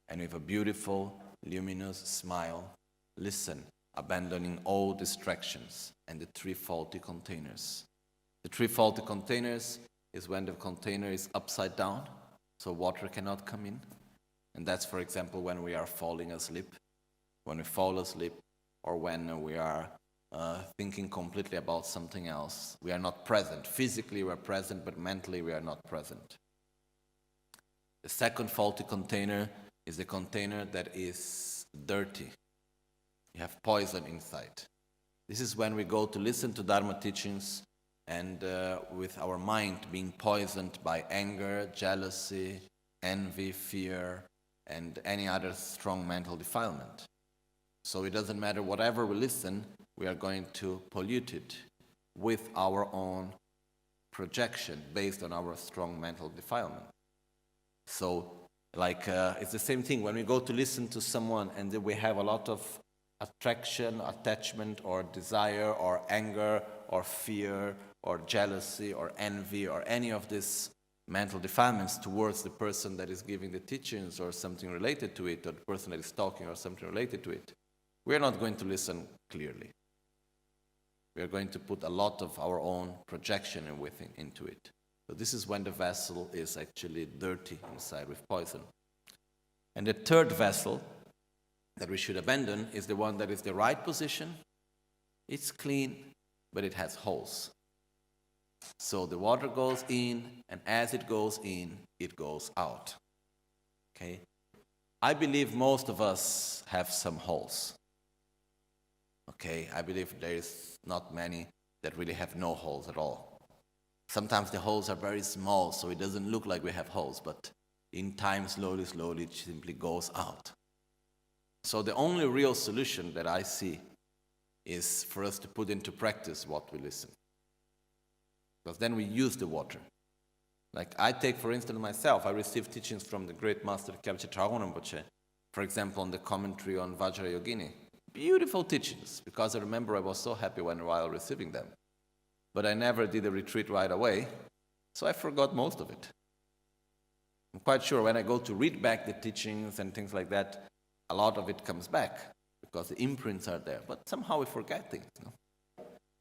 [SPEAKER 1] and with a beautiful, luminous smile. Listen, abandoning all distractions and the three faulty containers. The three faulty containers is when the container is upside down, so water cannot come in. And that's, for example, when we are falling asleep. When we fall asleep, or when we are thinking completely about something else. We are not present. Physically we are present, but mentally we are not present. The second faulty container is the container that is dirty. You have poison inside. This is when we go to listen to Dharma teachings and with our mind being poisoned by anger, jealousy, envy, fear, and any other strong mental defilement. So it doesn't matter whatever we listen, we are going to pollute it with our own projection based on our strong mental defilement. So, it's the same thing when we go to listen to someone and we have a lot of attraction, attachment, or desire, or anger, or fear, or jealousy, or envy, or any of these mental defilements towards the person that is giving the teachings or something related to it, or the person that is talking or something related to it. We are not going to listen clearly. We are going to put a lot of our own projection into it. So this is when the vessel is actually dirty inside with poison. And the third vessel that we should abandon is the one that is the right position. It's clean, but it has holes. So the water goes in, and as it goes in, it goes out. Okay? I believe most of us have some holes. Okay, I believe there is not many that really have no holes at all. Sometimes the holes are very small, so it doesn't look like we have holes, but in time, slowly, it simply goes out. So the only real solution that I see is for us to put into practice what we listen. Because then we use the water. Like I take, for instance, myself, I received teachings from the great master Kyabche Rinpoche, for example, on the commentary on Vajrayogini. Beautiful teachings, because I remember I was so happy while receiving them. But I never did a retreat right away, so I forgot most of it. I'm quite sure when I go to read back the teachings and things like that, a lot of it comes back, because the imprints are there. But somehow we forget things. No?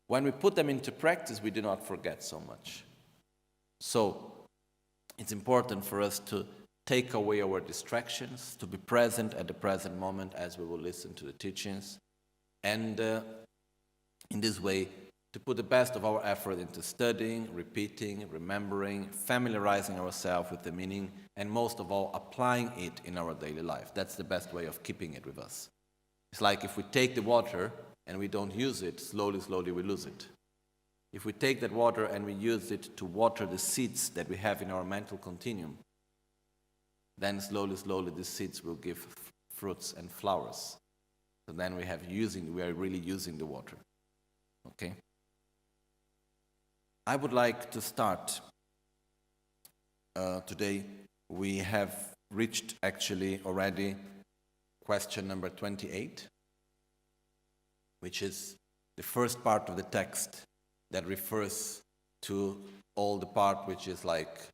[SPEAKER 1] When we put them into practice, we do not forget so much. So it's important for us to take away our distractions, to be present at the present moment as we will listen to the teachings, and in this way, to put the best of our effort into studying, repeating, remembering, familiarizing ourselves with the meaning, and most of all, applying it in our daily life. That's the best way of keeping it with us. It's like if we take the water and we don't use it, slowly we lose it. If we take that water and we use it to water the seeds that we have in our mental continuum, then slowly the seeds will give fruits and flowers. So then we are really using the water. Okay? I would like to start today. We have reached actually already question number 28, which is the first part of the text that refers to all the part which is like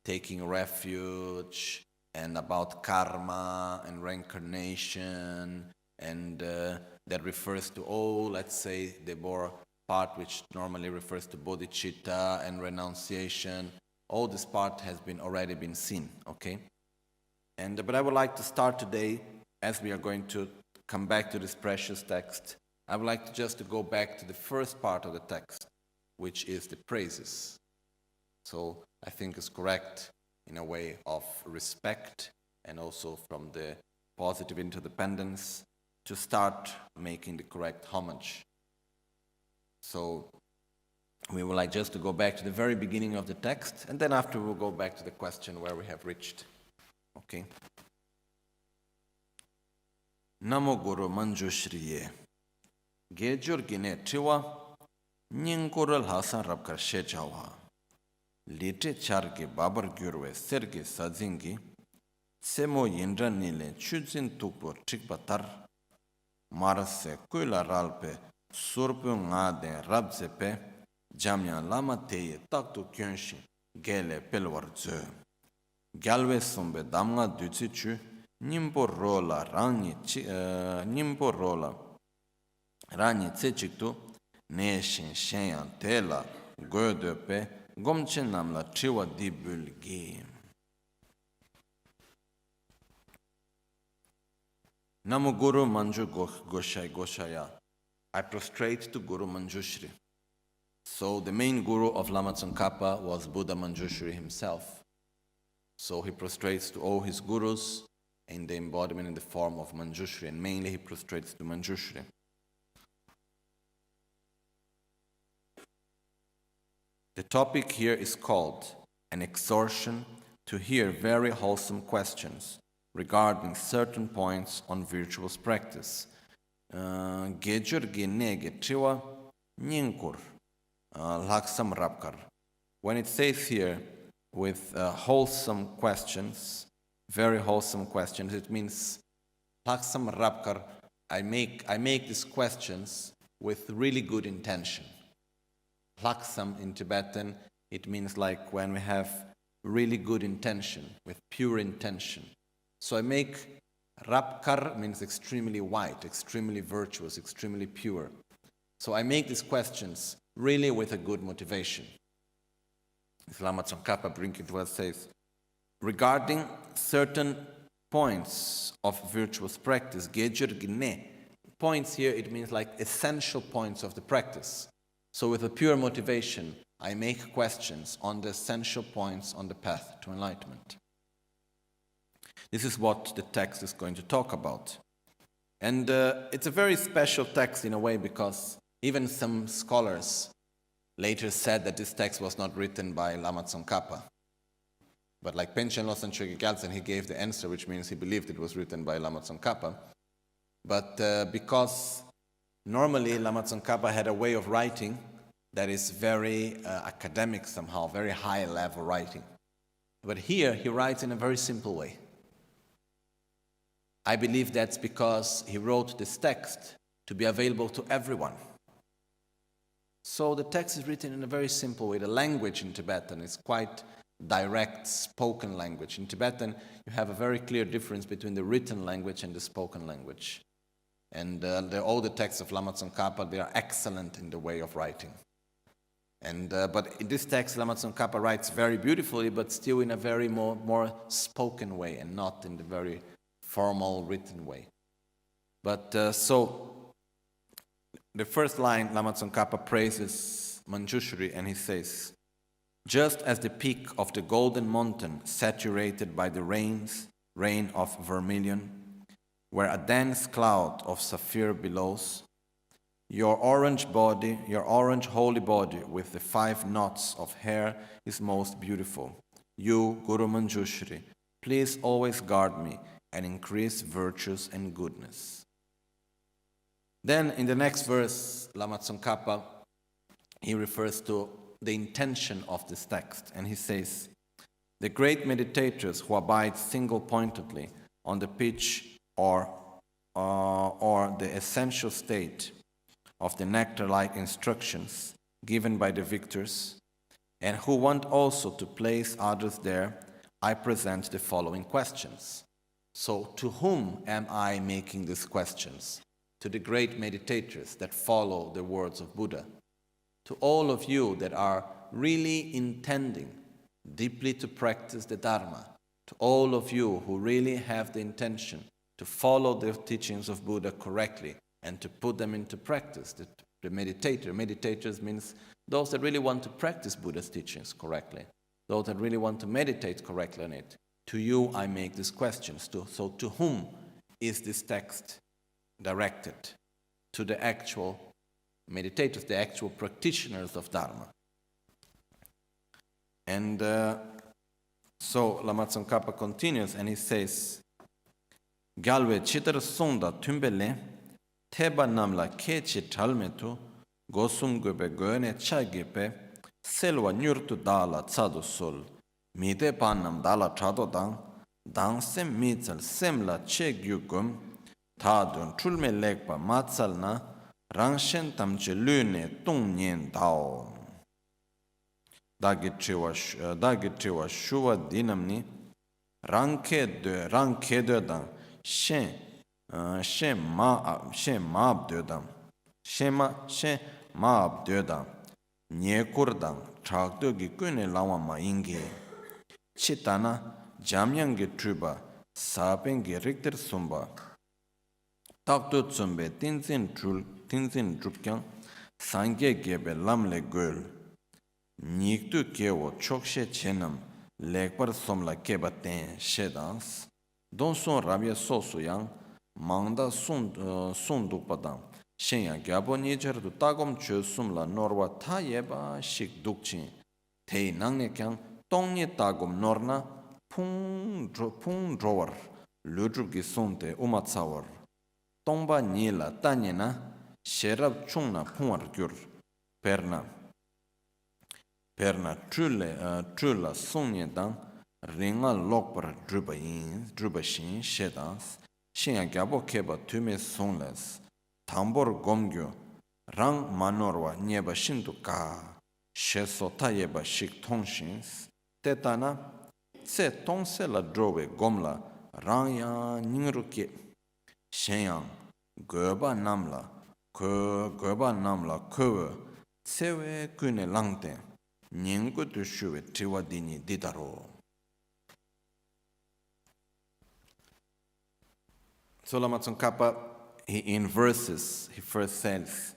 [SPEAKER 1] taking refuge and about karma and reincarnation, and that refers to let's say, the more part which normally refers to bodhicitta and renunciation. All this part has already been seen, okay? But I would like to start today, as we are going to come back to this precious text, I would like just to go back to the first part of the text, which is the praises. So I think it's correct in a way of respect and also from the positive interdependence to start making the correct homage. So we would like just to go back to the very beginning of the text, and then after we'll go back to the question where we have reached. Okay. Namo Guru Manjushriye Gejur Gine Tiwa Nyingurul Hasan Rabkar Shejawa Lite Charge Babar Gurwe Serge Sadzingi Semo Yindra Nile Chuzin Tukpo Chikbatar Marase Kuila Ralpe Surpu Ngade Rabzepe Jamya Lama Teye Taktu Kyunshi Gele Pelwarze Galwe Sumbe Damga Dutsichu Nimbo Rola Rangi Tsechiktu Neshin Shenyan Tela Godepe Gomchen Namla Chiwa Dibulgi Namo Guru Manju Goshaya. I prostrate to Guru Manjushri. So the main guru of Lama Tsongkhapa was Buddha Manjushri himself. So he prostrates to all his gurus in the embodiment in the form of Manjushri, and mainly he prostrates to Manjushri. The topic here is called an exhortation to hear very wholesome questions regarding certain points on virtuous practice. Gejur Ginege Chiwa Nyinkur Laksam Rabkar. When it says here with wholesome questions, very wholesome questions, it means Laksam Rabkar. I make these questions with really good intention. Laksam in Tibetan, it means like when we have really good intention, with pure intention. So I make Rabkar means extremely white, extremely virtuous, extremely pure. So I make these questions really with a good motivation. Lama Tsongkhapa bringing to us says, regarding certain points of virtuous practice, Gejur Gine, points here, it means like essential points of the practice. So with a pure motivation, I make questions on the essential points on the path to enlightenment. This is what the text is going to talk about. And it's a very special text in a way, because even some scholars later said that this text was not written by Lama Tsongkhapa. But like Panchen, Losang, Chokyi, Gyaltsen, he gave the answer, which means he believed it was written by Lama Tsongkhapa. But because normally Lama Tsongkhapa had a way of writing that is very academic somehow, very high level writing. But here he writes in a very simple way. I believe that's because he wrote this text to be available to everyone. So the text is written in a very simple way. The language in Tibetan is quite direct, spoken language. In Tibetan, you have a very clear difference between the written language and the spoken language. And all the texts of Lama Tsongkhapa, they are excellent in the way of writing. But in this text, Lama Tsongkhapa writes very beautifully, but still in a very more spoken way, and not in the very formal written way. But so the first line, Lama Tsongkhapa praises Manjushri, and he says, just as the peak of the golden mountain saturated by the rain of vermilion, where a dense cloud of sapphire billows, your orange holy body with the 5 knots of hair is most beautiful. You, Guru Manjushri, please always guard me and increase virtues and goodness. Then in the next verse, Lama Tsongkhapa, he refers to the intention of this text, and he says, the great meditators who abide single-pointedly on the pitch or the essential state of the nectar-like instructions given by the victors, and who want also to place others there, I present the following questions. So to whom am I making these questions? To the great meditators that follow the words of Buddha. To all of you that are really intending deeply to practice the Dharma. To all of you who really have the intention to follow the teachings of Buddha correctly and to put them into practice. The meditators means those that really want to practice Buddha's teachings correctly. Those that really want to meditate correctly on it. To you I make these questions. So to whom is this text directed? To the actual meditators, the actual practitioners of Dharma. And so Lama Tsongkhapa continues and he says, Gyalwe chitar songda tumbele teba namla kechi talmetu gosum gobe goene chagepe selwa nyurtu dala tsadu sol mide panam dala trado dang sem mitsal semla chegyugum tadun tulme lekpa matsal na rangshen tamche lune tungnyen dao. Dagi triwa shuwa dinamni ranke de dang shen maab de dang shen maab de dang nyekur dang chakdo gi kune lawa ma ingi chitana jamyangi truba sapengi rikter sumba takto tsumbe tinzin drupkyang sangye gebe lamle gul Niktu kewo chokshe chenam lekpar somla keba ten shedans don son rabia sosu yang mangda sundukpadang shenya gyabo nijar du tagom che sumla norwa ta yeba shik dukchin tei nangne kyang tongni tagom norna pung drowar ludrup gi sonte umatsawar tongba nila tanyena sherab chungna pungwar gyur perna trula sonye dang ringa lokpar druba shin shedans shinya gyabo keba tume songles tambor gomgyo rang manorwa nyeba shindu ka sheso tayeba shik tongshins tetana tse tongse la drowe gomla rang ya ningruke shenyang goba namla kowe tsewe kune langten Nyingu tu shuwe triwadini didaro. So Lama Tsongkhapa, in verses, he first says,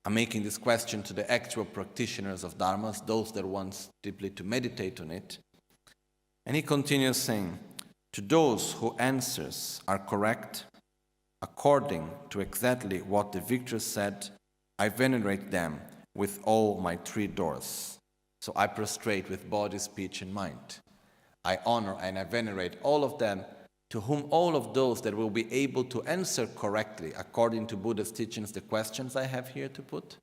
[SPEAKER 1] I'm making this question to the actual practitioners of dharmas, those that want deeply to meditate on it. And he continues saying, to those whose answers are correct, according to exactly what the victor said, I venerate them with all my three doors. So I prostrate with body, speech, and mind. I honor and I venerate all of them, to whom all of those that will be able to answer correctly, according to Buddha's teachings, the questions I have here to put.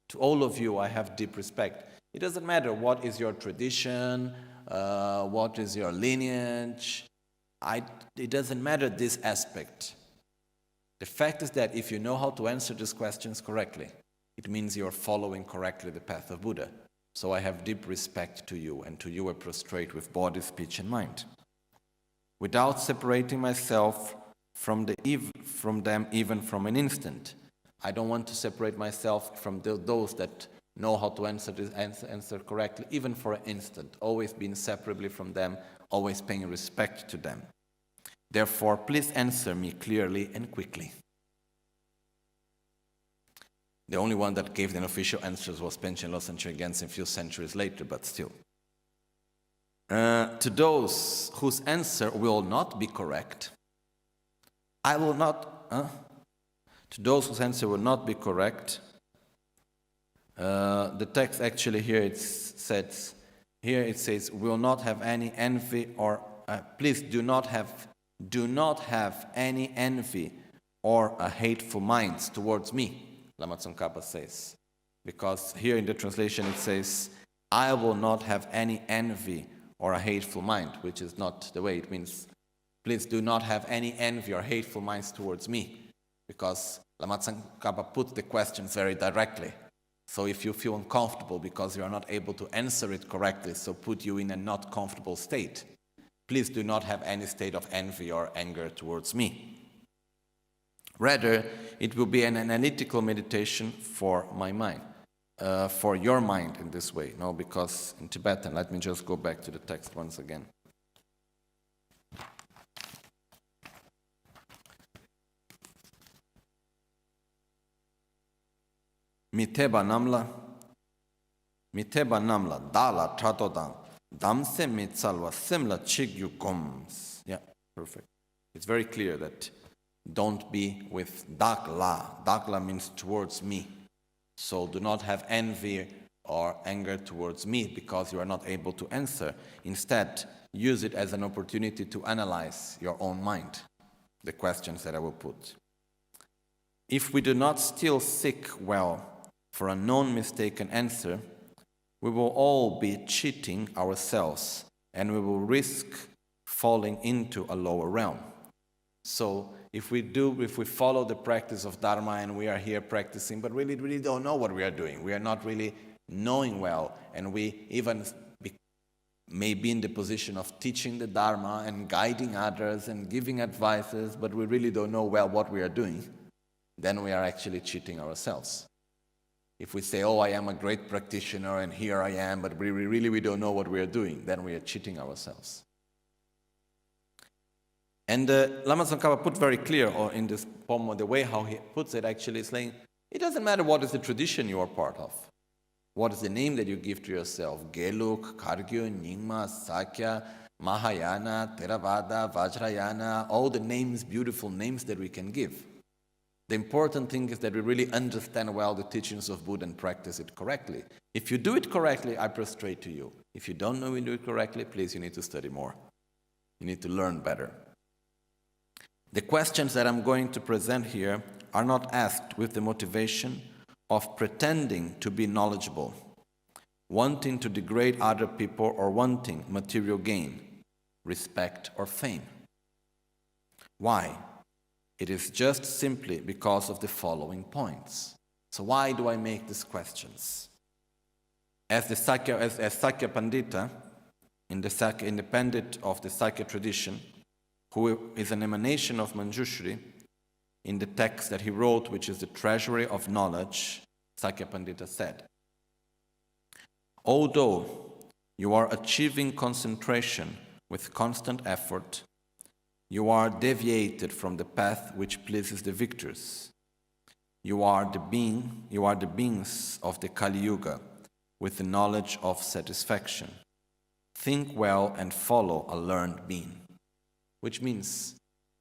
[SPEAKER 1] To all of you, I have deep respect. It doesn't matter what is your tradition, what is your lineage. It doesn't matter this aspect. The fact is that if you know how to answer these questions correctly, it means you are following correctly the path of Buddha. So I have deep respect to you, and to you I prostrate with body, speech, and mind. Without separating myself from them even from an instant. I don't want to separate myself from those that know how to answer correctly, even for an instant. Always being separately from them, always paying respect to them. Therefore, please answer me clearly and quickly. The only one that gave the official answers was Panchen Losang Gyaltsen a few centuries later, but still. To those whose answer will not be correct, I will not. To those whose answer will not be correct, the text actually here it says, will not have any envy or please do not have
[SPEAKER 2] do not have any envy or a hateful mind towards me, Lama Tsongkhapa says. Because here in the translation it says, I will not have any envy or a hateful mind, which is not the way. It means, please do not have any envy or hateful minds towards me. Because Lama Tsongkhapa put the questions very directly. So if you feel uncomfortable because you are not able to answer it correctly, so put you in a not comfortable state, please do not have any state of envy or anger towards me. Rather, it will be an analytical meditation for my mind, for your mind in this way. No, because in Tibetan, let me just go back to the text once again. Miteba namla, dala tratodang, damse mitsalwa simla chigyu goms. Yeah, perfect. It's very clear that don't be with dakla. Dakla means towards me. So do not have envy or anger towards me because you are not able to answer. Instead, use it as an opportunity to analyze your own mind, the questions that I will put. If we do not still seek well for a non-mistaken answer, we will all be cheating ourselves and we will risk falling into a lower realm. So if we follow the practice of Dharma and we are here practicing, but really don't know what we are doing, we are not really knowing well, and we even may be in the position of teaching the Dharma and guiding others and giving advices, but we really don't know well what we are doing, then we are actually cheating ourselves. If we say, oh, I am a great practitioner and here I am, but we don't know what we are doing, then we are cheating ourselves. And Lama Tsongkhapa put very clear in this poem, the way how he puts it actually is saying, it doesn't matter what is the tradition you are part of. What is the name that you give to yourself? Geluk, Khargyo, Nyingma, Sakya, Mahayana, Theravada, Vajrayana, all the names, beautiful names that we can give. The important thing is that we really understand well the teachings of Buddha and practice it correctly. If you do it correctly, I prostrate to you. If you don't know you do it correctly, please, you need to study more. You need to learn better. The questions that I'm going to present here are not asked with the motivation of pretending to be knowledgeable, wanting to degrade other people or wanting material gain, respect or fame. Why? It is just simply because of the following points. So why do I make these questions? As Sakya Pandita, independent of the Sakya tradition, who is an emanation of Manjushri, in the text that he wrote, which is the Treasury of Knowledge, Sakya Pandita said, although you are achieving concentration with constant effort, you are deviated from the path which pleases the victors. You are the beings of the Kali Yuga with the knowledge of satisfaction. Think well and follow a learned being. Which means,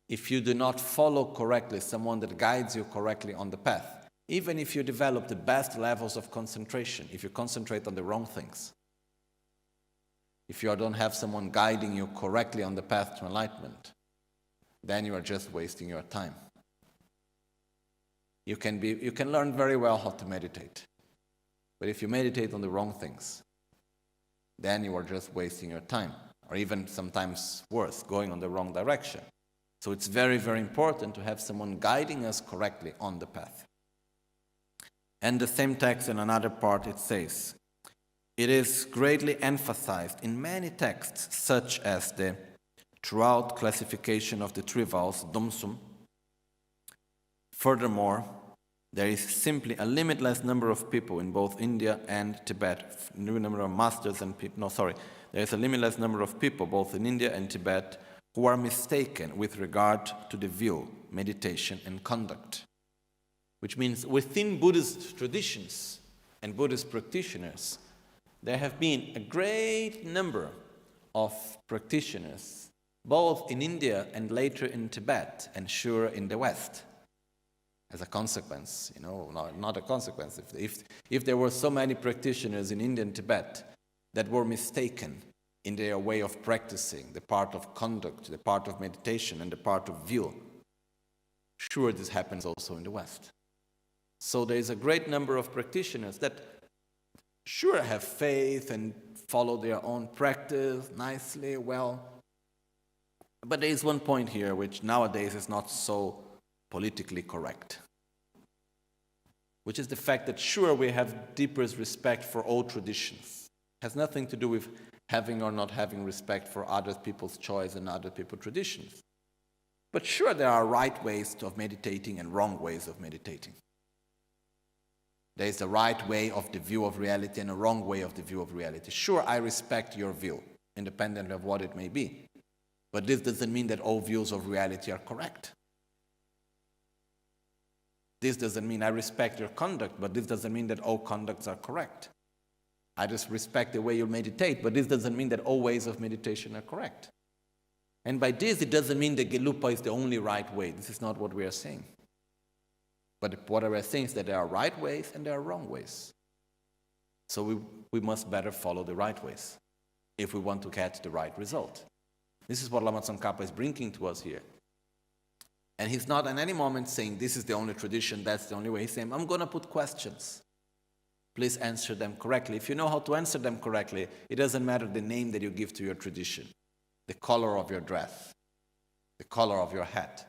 [SPEAKER 2] if you do not follow correctly someone that guides you correctly on the path, even if you develop the best levels of concentration, if you concentrate on the wrong things, if you don't have someone guiding you correctly on the path to enlightenment, then you are just wasting your time. You can learn very well how to meditate, but if you meditate on the wrong things, then you are just wasting your time, or even sometimes worse, going on the wrong direction. So it's very, very important to have someone guiding us correctly on the path. And the same text in another part it says, it is greatly emphasized in many texts, such as the throughout classification of the three vows, Wholesome. Furthermore, there is simply a limitless number of people in both India and Tibet, new number of masters and people, there is a limitless number of people both in India and Tibet who are mistaken with regard to the view, meditation and conduct. Which means within Buddhist traditions and Buddhist practitioners, there have been a great number of practitioners both in India and later in Tibet, and sure in the West. As a consequence, not a consequence. If there were so many practitioners in India and Tibet that were mistaken in their way of practicing, the part of conduct, the part of meditation, and the part of view. Sure, this happens also in the West. So there is a great number of practitioners that sure have faith and follow their own practice nicely, well. But there is one point here which nowadays is not so politically correct, which is the fact that sure we have deepest respect for all traditions. It has nothing to do with having or not having respect for other people's choice and other people's traditions. But sure, there are right ways of meditating and wrong ways of meditating. There is a right way of the view of reality and a wrong way of the view of reality. Sure, I respect your view, independent of what it may be. But this doesn't mean that all views of reality are correct. This doesn't mean I respect your conduct, but this doesn't mean that all conducts are correct. I just respect the way you meditate, but this doesn't mean that all ways of meditation are correct. And by this, it doesn't mean that Gelugpa is the only right way. This is not what we are saying. But what we are saying is that there are right ways and there are wrong ways. So we must better follow the right ways if we want to get the right result. This is what Lama Tsongkhapa is bringing to us here. And he's not at any moment saying, this is the only tradition, that's the only way. He's saying, I'm going to put questions. Please answer them correctly. If you know how to answer them correctly, it doesn't matter the name that you give to your tradition, the color of your dress, the color of your hat.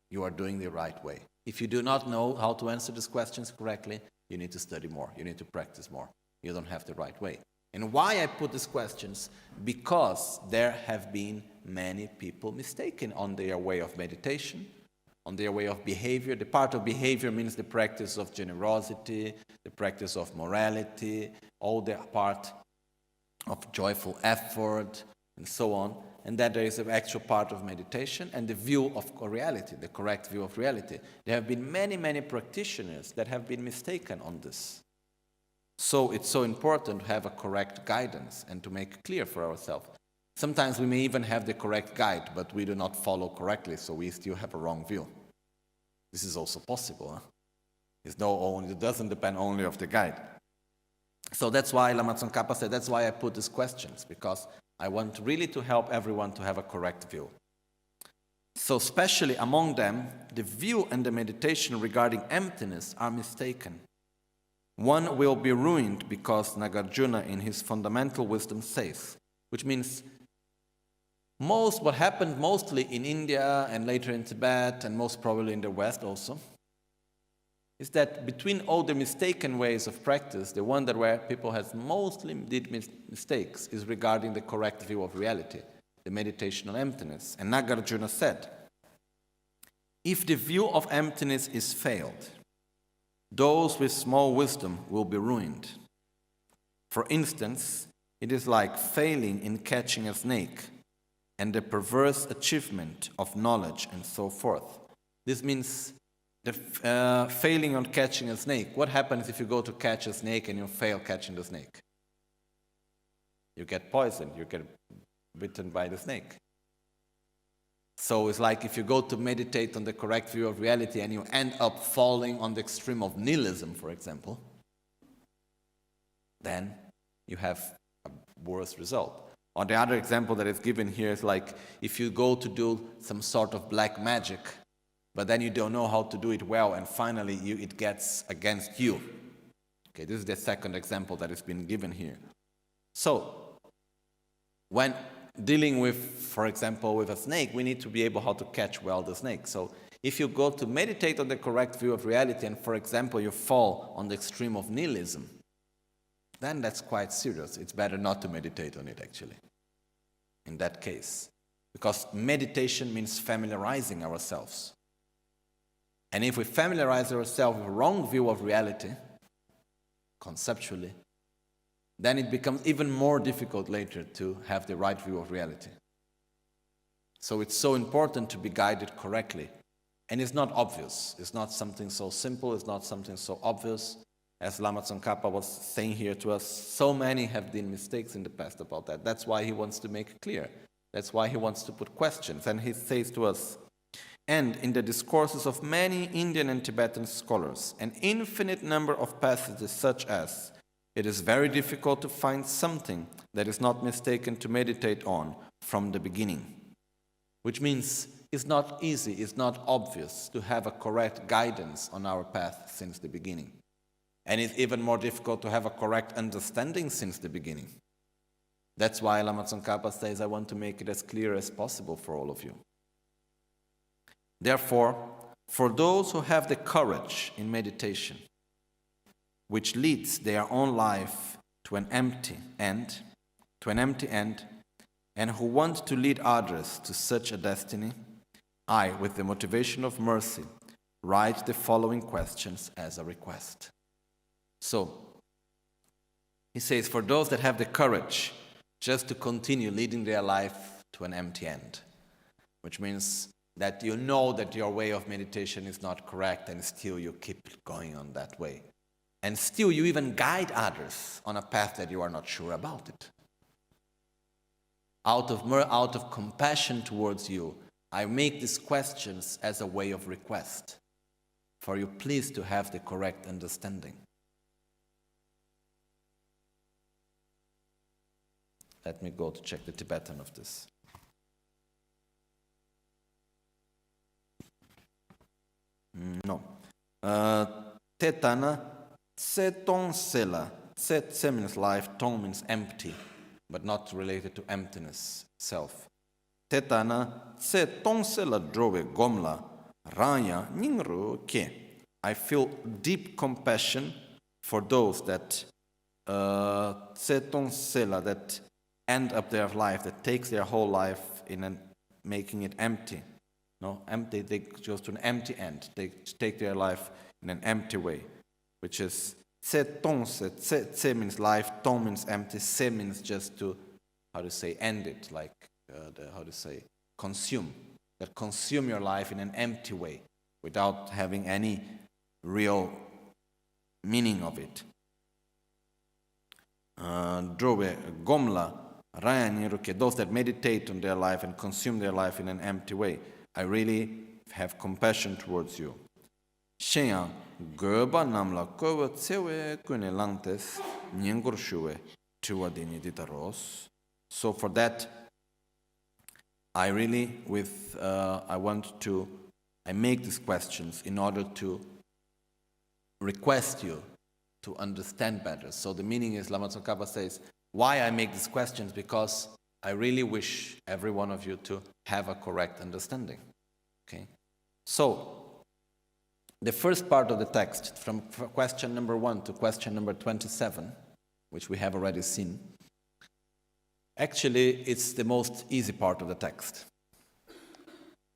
[SPEAKER 2] You are doing the right way. If you do not know how to answer these questions correctly, you need to study more. You need to practice more. You don't have the right way. And why I put these questions? Because there have been many people mistaken on their way of meditation, on their way of behavior. The part of behavior means the practice of generosity, the practice of morality, all the part of joyful effort, and so on. And that there is an actual part of meditation and the view of reality, the correct view of reality. There have been many, many practitioners that have been mistaken on this. So it's so important to have a correct guidance and to make it clear for ourselves. Sometimes we may even have the correct guide, but we do not follow correctly, so we still have a wrong view. This is also possible. It doesn't depend only on the guide. So that's why Lama Tsongkhapa said, that's why I put these questions, because I want really to help everyone to have a correct view. So especially among them, the view and the meditation regarding emptiness are mistaken. One will be ruined because Nagarjuna in his fundamental wisdom says, which means what happened mostly in India and later in Tibet and most probably in the West also, is that between all the mistaken ways of practice, the one that where people has mostly did mistakes is regarding the correct view of reality, the meditation on emptiness. And Nagarjuna said, if the view of emptiness is failed, those with small wisdom will be ruined. For instance, it is like failing in catching a snake and the perverse achievement of knowledge and so forth. This means the failing on catching a snake. What happens if you go to catch a snake and you fail catching the snake? You get poisoned, you get bitten by the snake. So it's like if you go to meditate on the correct view of reality and you end up falling on the extreme of nihilism, for example, then you have a worse result. Or the other example that is given here is like if you go to do some sort of black magic, but then you don't know how to do it well, and finally it gets against you. Okay, this is the second example that has been given here. So, when dealing with, for example, with a snake, we need to be able how to catch well the snake. So, if you go to meditate on the correct view of reality, and for example, you fall on the extreme of nihilism, then that's quite serious. It's better not to meditate on it, actually, in that case. Because meditation means familiarizing ourselves. And if we familiarize ourselves with a wrong view of reality, conceptually, then it becomes even more difficult later to have the right view of reality. So it's so important to be guided correctly. And it's not obvious. It's not something so simple. It's not something so obvious. As Lama Tsongkhapa was saying here to us, so many have been mistakes in the past about that. That's why he wants to make it clear. That's why he wants to put questions. And he says to us, and in the discourses of many Indian and Tibetan scholars, an infinite number of passages such as, it is very difficult to find something that is not mistaken to meditate on from the beginning. Which means it's not easy, it's not obvious to have a correct guidance on our path since the beginning. And it's even more difficult to have a correct understanding since the beginning. That's why Lama Tsongkhapa says, I want to make it as clear as possible for all of you. Therefore, for those who have the courage in meditation, which leads their own life to an empty end, and who want to lead others to such a destiny, I, with the motivation of mercy, write the following questions as a request. So, he says, for those that have the courage just to continue leading their life to an empty end, which means that you know that your way of meditation is not correct and still you keep going on that way. And still you even guide others on a path that you are not sure about it. Out of compassion towards you, I make these questions as a way of request for you please to have the correct understanding. Let me go to check the Tibetan of this. No. Tetana, tse tong sela. Tse means life, tong means empty, but not related to emptiness itself. Tetana, tse tong sela drove gomla, ranya ningru ke. I feel deep compassion for those that tse tong sela, that end up their life, that takes their whole life in making it empty. No, empty, they goes to an empty end. They take their life in an empty way, which is tse tong se. Tse means life, tong means empty, se means just to, end it, like, consume. That consume your life in an empty way, without having any real meaning of it. Drove gomla, those that meditate on their life and consume their life in an empty way. I really have compassion towards you. Shenya goba namla kowa tsewe kune langtes nyengur shuwe tuwa dini ditaros. So for that, I really I make these questions in order to request you to understand better. So the meaning is, Lama Tsongkhapa says, why I make these questions? Because I really wish every one of you to have a correct understanding. Okay? So, the first part of the text, from question number 1 to question number 27, which we have already seen, actually it's the most easy part of the text,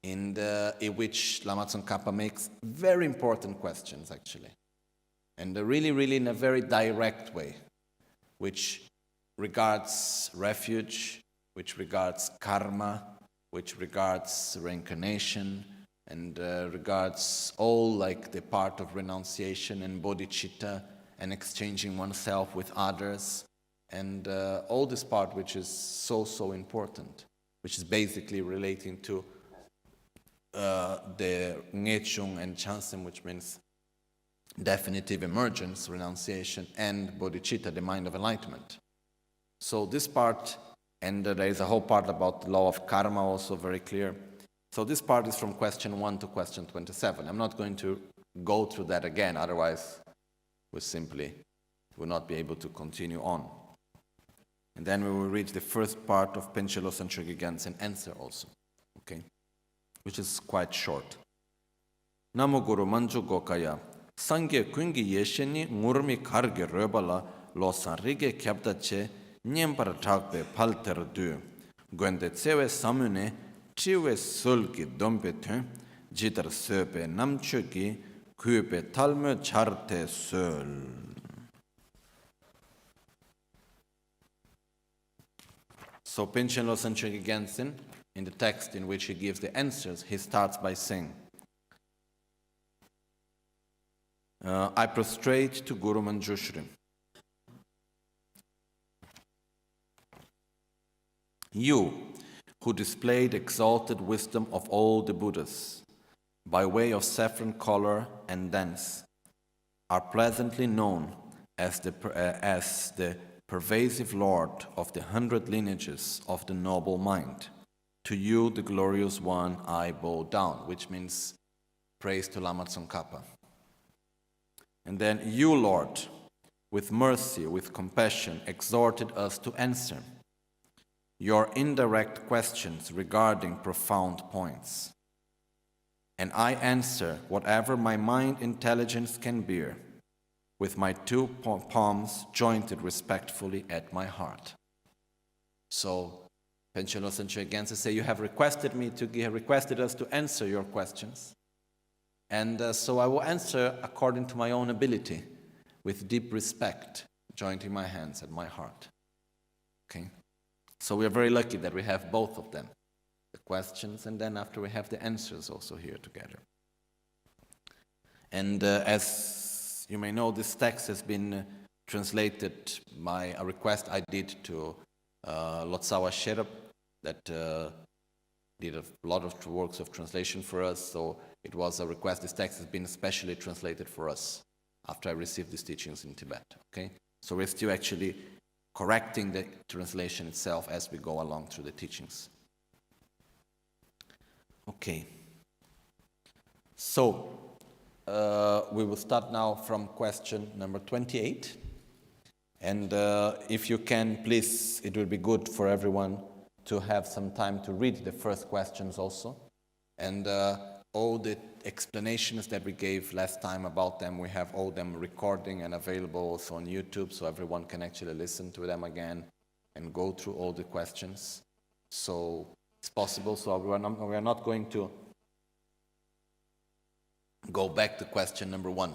[SPEAKER 2] in which Lama Tsongkhapa makes very important questions, actually, and really in a very direct way, which regards refuge, which regards karma, which regards reincarnation, and regards all like the part of renunciation and bodhicitta and exchanging oneself with others, and all this part which is so important, which is basically relating to the Ngechung and Chansen, which means definitive emergence, renunciation, and bodhicitta, the mind of enlightenment. So this part, and there is a whole part about the law of karma also very clear. So this part is from question 1 to question 27. I'm not going to go through that again, otherwise we simply will not be able to continue on. And then we will reach the first part of Panchen Losang Gyaltsen answer also, okay, which is quite short. Namo Guru Manju Gokaya Sangye Kungi Yesheni Ngurmi Karge Rebala Losang Rige Kyabdache Nyempara Takbe Palter Du Gwende Tsewe Samune Chiwe Sulki Dompetun Jitar Söpe Namchuki Kupe Talme Charte Sul. So Panchen Losang Gyaltsen, in the text in which he gives the answers, he starts by saying, I prostrate to Guru Manjushri. You, who displayed exalted wisdom of all the Buddhas, by way of saffron color and dance, are pleasantly known as the pervasive Lord of the 100 lineages of the noble mind. To you, the glorious one, I bow down, which means praise to Lama Tsongkhapa. And then you, Lord, with mercy, with compassion, exhorted us to answer your indirect questions regarding profound points. And I answer whatever my mind intelligence can bear, with my two palms jointed respectfully at my heart. So, Panchen Losang again to say, you have requested us to answer your questions. And so I will answer according to my own ability, with deep respect, jointing my hands at my heart. Okay? So we are very lucky that we have both of them, the questions, and then after we have the answers also here together. And as you may know, this text has been translated by a request I did to Lotsawa Sherab, that did a lot of works of translation for us. So it was a request. This text has been specially translated for us after I received these teachings in Tibet. Okay, so we're still actually correcting the translation itself as we go along through the teachings. Okay. So we will start now from question number 28. And if you can, please, it will be good for everyone to have some time to read the first questions also. And all the explanations that we gave last time about them, we have all them recording and available also on YouTube, so everyone can actually listen to them again and go through all the questions. So it's possible. So we are not going to go back to question number 1.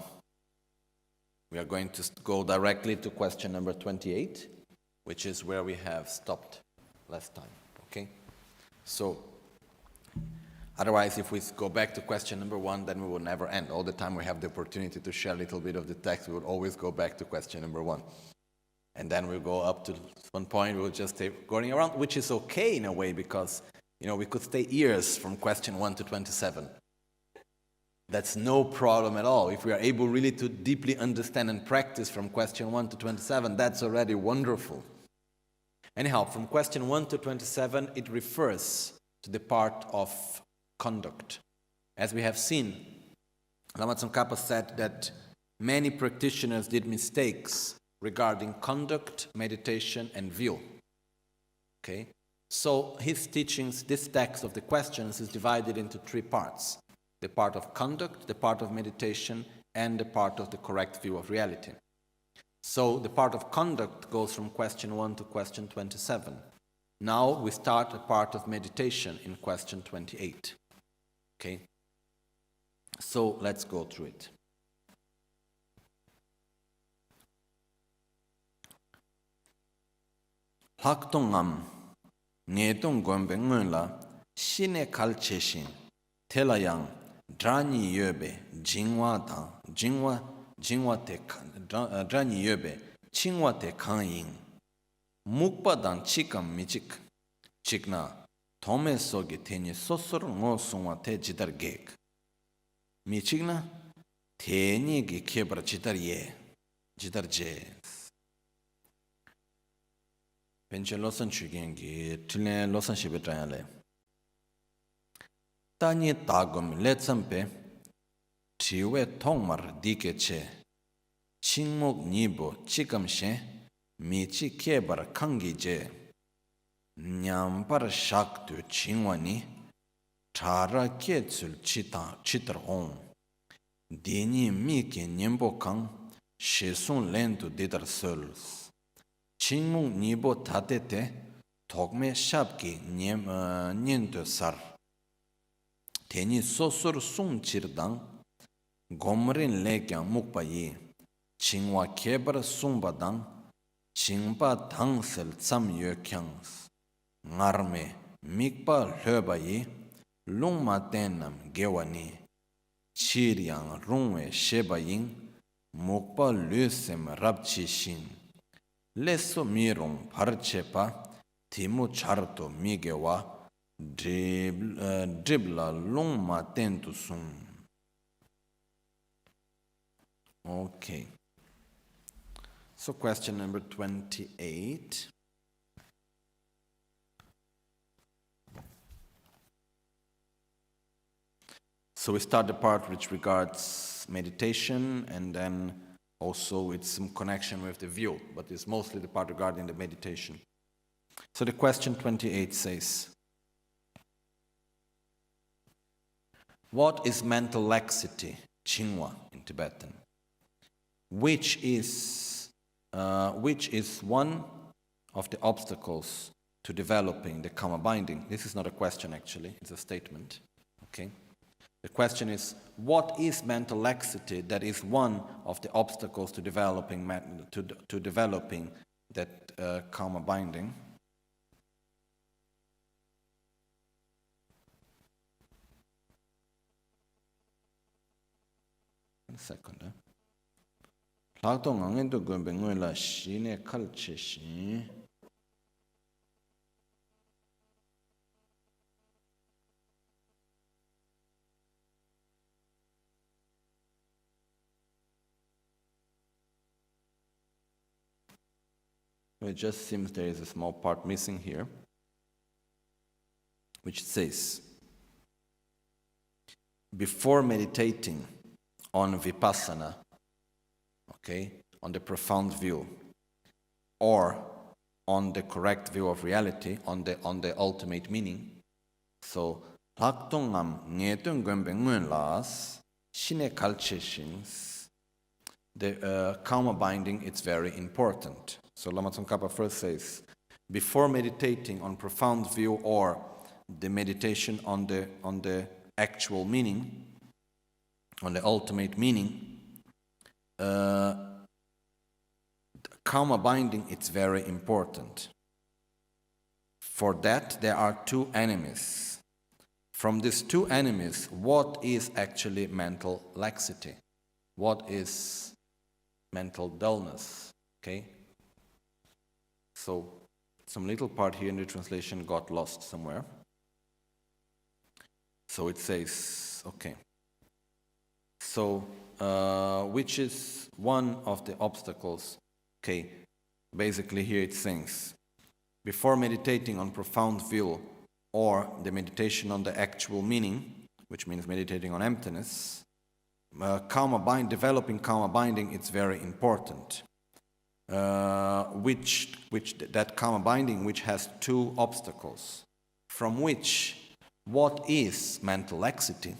[SPEAKER 2] We are going to go directly to question number 28, which is where we have stopped last time. Okay? So otherwise, if we go back to question number 1, then we will never end. All the time we have the opportunity to share a little bit of the text, we will always go back to question number 1. And then we'll go up to one point, we'll just stay going around, which is okay in a way, because, we could stay years from question 1 to 27. That's no problem at all. If we are able really to deeply understand and practice from question 1 to 27, that's already wonderful. Anyhow, from question 1 to 27, it refers to the part of conduct. As we have seen, Lama Tsongkhapa said that many practitioners did mistakes regarding conduct, meditation, and view. Okay? So his teachings, this text of the questions, is divided into 3 parts. The part of conduct, the part of meditation, and the part of the correct view of reality. So the part of conduct goes from question 1 to question 27. Now we start a part of meditation in question 28. Okay? So let's go through it. Laktongam ngedong gombe ngula shine kalcheshin telayang drani yobe jingwa te drani yobe chingwa te kanying mukpa dan chikam michik chikna tome sogi teni sosor ngo sungwa te jidar gek michikna teni gi kebra jidar je Panchen Losang chugengi tune Losang shibetrayale Tani tagum letsampe tiwe tongmar dikeche chingmok nibo chikamshe michi kebar kangi je nyambar shaktu chingwani chara ketsul chitar on dini miki nyembo kang shesun lentu didar sols chingmok nibo tatete tokme shabki nyento sar teni sosor sung chirdang gomrin lekyang mukpayi chingwa kebar sungbadang chingpa tangsel tsam yökyangs ngarme mikpa hlöbayi lungma tenam gewani chiryang rungwe shebaying mukpa lüsem rabchi shin leso mirung parchepa timu charto migewa dribla lungma tentu sung. Okay. So question number 28. So we start the part which regards meditation, and then also with some connection with the view, but it's mostly the part regarding the meditation. So the question 28 says, what is mental laxity, chingwa in Tibetan? Which is one of the obstacles to developing the karma binding? This is not a question actually, it's a statement. Okay. The question is, what is mental laxity that is one of the obstacles to developing that karma binding? One second. It just seems there is a small part missing here, which says, before meditating on vipassana, okay, on the profound view, or on the correct view of reality, on the ultimate meaning, so the karma binding, it's very important. So Lama Tsongkhapa first says, before meditating on profound view or the meditation on the actual meaning, on the ultimate meaning, karma binding, it's very important. For that, there are two enemies. From these two enemies, what is actually mental laxity? What is mental dullness? Okay? So, some little part here in the translation got lost somewhere. So it says, okay. So, which is one of the obstacles? Okay, basically here it says, before meditating on profound view or the meditation on the actual meaning, which means meditating on emptiness, developing karma binding, it's very important. That karma binding, which has two obstacles, from which, what is mental laxity?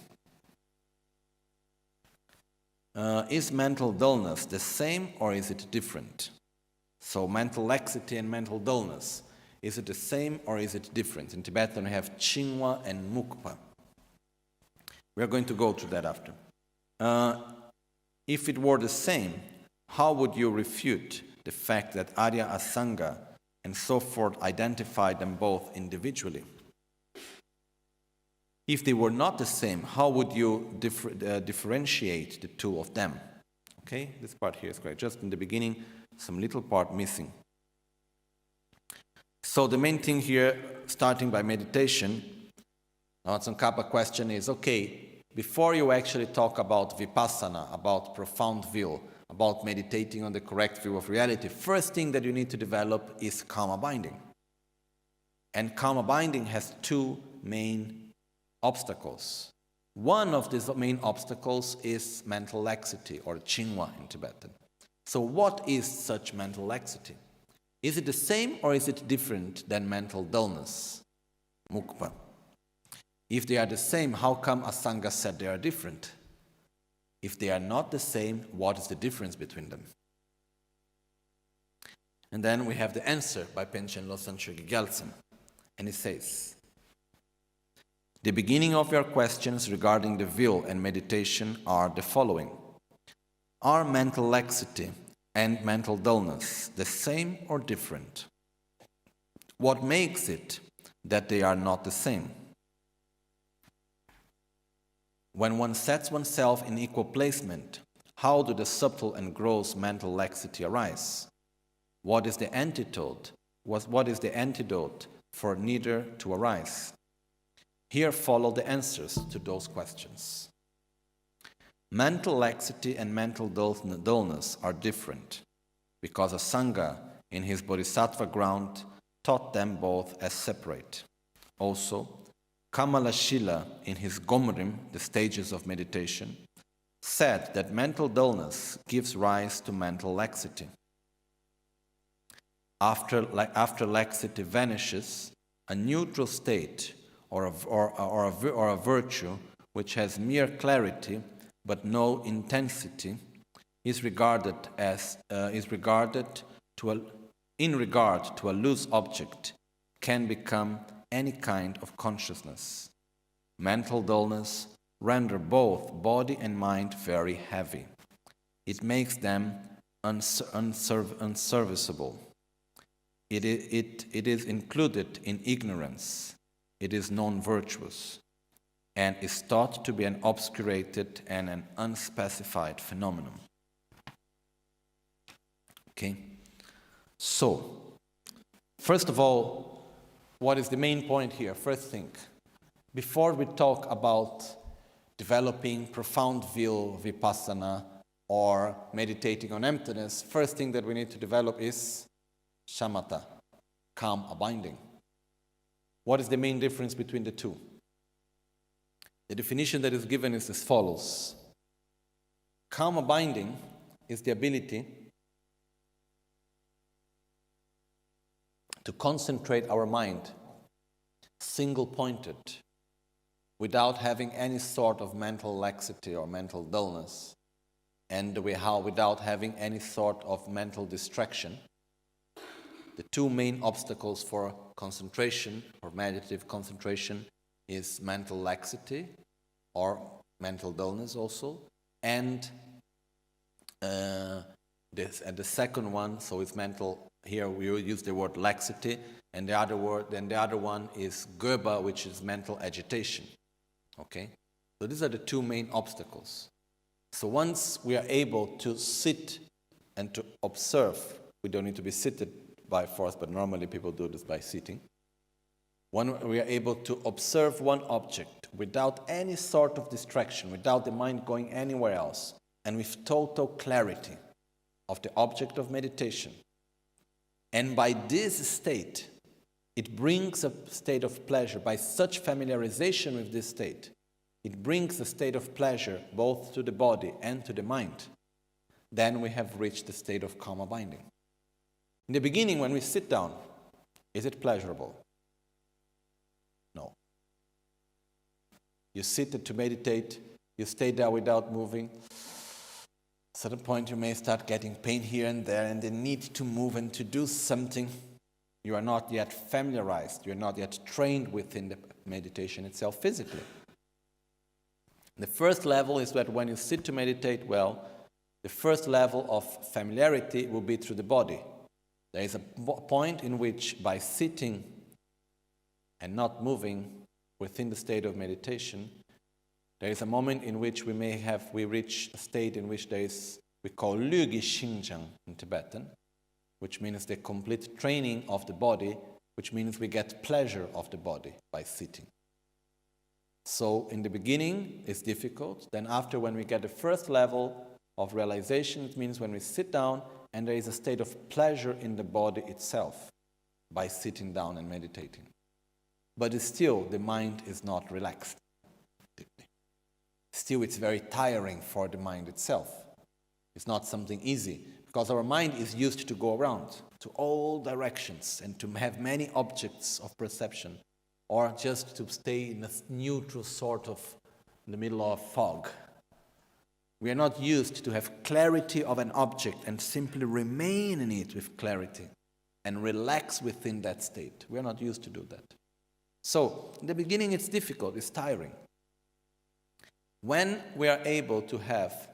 [SPEAKER 2] Is mental dullness the same or is it different? So mental laxity and mental dullness, is it the same or is it different? In Tibetan we have chingwa and mukpa. We are going to go to that after. If it were the same, how would you refute the fact that Arya Asanga and so forth identify them both individually? If they were not the same, how would you differentiate the two of them? Okay, this part here is correct. Just in the beginning, some little part missing. So the main thing here, starting by meditation, now Tsongkhapa question is, okay, before you actually talk about vipassana, about profound view, about meditating on the correct view of reality, first thing that you need to develop is karma binding. And karma binding has two main obstacles. One of these main obstacles is mental laxity, or chingwa in Tibetan. So what is such mental laxity? Is it the same or is it different than mental dullness, mukpa? If they are the same, how come Asanga said they are different? If they are not the same, what is the difference between them? And then we have the answer by Panchen, Losang, Gyaltsen. And it says, the beginning of your questions regarding the will and meditation are the following. Are mental laxity and mental dullness the same or different? What makes it that they are not the same? When one sets oneself in equal placement, how do the subtle and gross mental laxity arise? What is the antidote? What is the antidote for neither to arise? Here follow the answers to those questions. Mental laxity and mental dullness are different. because a Sangha in his Bodhisattva ground taught them both as separate. Also, Kamalashila in his Gomrim, the stages of meditation, said that mental dullness gives rise to mental laxity. After laxity vanishes, a neutral state or a virtue which has mere clarity but no intensity in regard to a loose object can become any kind of consciousness. Mental dullness render both body and mind very heavy. It makes them unserviceable. It is included in ignorance. It is non-virtuous and is thought to be an obscurated and an unspecified phenomenon. Okay? So, first of all, what is the main point here? First thing, before we talk about developing profound view, vipassana, or meditating on emptiness, first thing that we need to develop is shamatha, calm abiding. What is the main difference between the two? The definition that is given is as follows. Calm abiding is the ability to concentrate our mind single-pointed without having any sort of mental laxity or mental dullness, and without having any sort of mental distraction. The two main obstacles for concentration or meditative concentration is mental laxity or mental dullness also, and the second one, so it's mental. Here we use the word laxity, and the other one is Goba, which is mental agitation. Okay, so these are the two main obstacles. So once we are able to sit and to observe, we don't need to be seated by force, but normally people do this by sitting. When we are able to observe one object without any sort of distraction, without the mind going anywhere else, and with total clarity of the object of meditation, and by this state, it brings a state of pleasure. By such familiarization with this state, it brings a state of pleasure both to the body and to the mind. Then we have reached the state of calm abiding. In the beginning, when we sit down, is it pleasurable? No. You sit to meditate, you stay there without moving. At a certain point, you may start getting pain here and there, and the need to move and to do something. You are not yet familiarized, you are not yet trained within the meditation itself physically. The first level is that when you sit to meditate well, the first level of familiarity will be through the body. There is a point in which by sitting and not moving within the state of meditation, there is a moment in which we reach a state in which we call Lügi Xinjiang in Tibetan, which means the complete training of the body, which means we get pleasure of the body by sitting. So in the beginning, it's difficult. Then after, when we get the first level of realization, it means when we sit down and there is a state of pleasure in the body itself by sitting down and meditating. But still, the mind is not relaxed. Still, it's very tiring for the mind itself. It's not something easy, because our mind is used to go around to all directions and to have many objects of perception, or just to stay in a neutral sort of in the middle of fog. We are not used to have clarity of an object and simply remain in it with clarity and relax within that state. We are not used to do that. So, in the beginning it's difficult, it's tiring. When we are able to have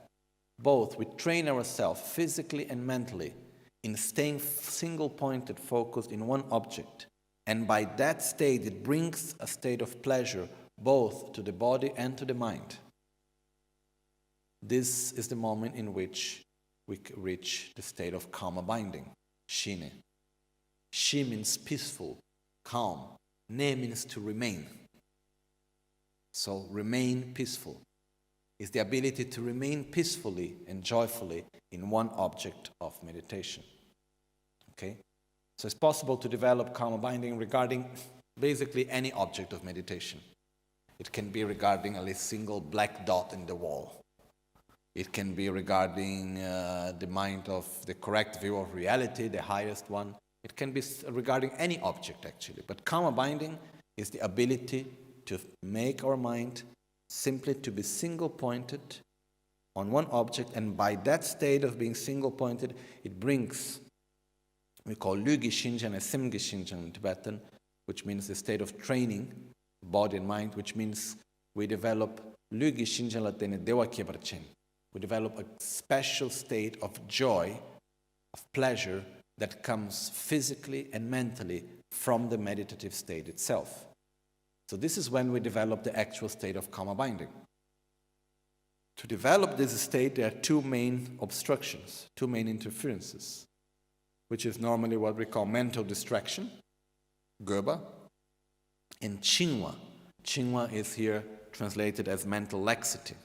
[SPEAKER 2] both, we train ourselves physically and mentally in staying single-pointed, focused in one object. And by that state, it brings a state of pleasure both to the body and to the mind. This is the moment in which we reach the state of calm abiding, shine. Shi means peaceful, calm. Ne means to remain. So remain peaceful is the ability to remain peacefully and joyfully in one object of meditation. Okay? So it's possible to develop karma binding regarding basically any object of meditation. It can be regarding a single black dot in the wall. It can be regarding the mind of the correct view of reality, the highest one. It can be regarding any object, actually. But karma binding is the ability to make our mind simply to be single-pointed on one object, and by that state of being single-pointed, it brings, we call Lügi Shinjan and Simgi Shinjan in Tibetan, which means the state of training, body and mind, which means we develop Lügi Shinjan Latene Dewa Kyebarchen. We develop a special state of joy, of pleasure, that comes physically and mentally from the meditative state itself. So this is when we develop the actual state of karma binding. To develop this state, there are two main obstructions, two main interferences, which is normally what we call mental distraction, Goba, and Chingwa. Chingwa is here translated as mental laxity.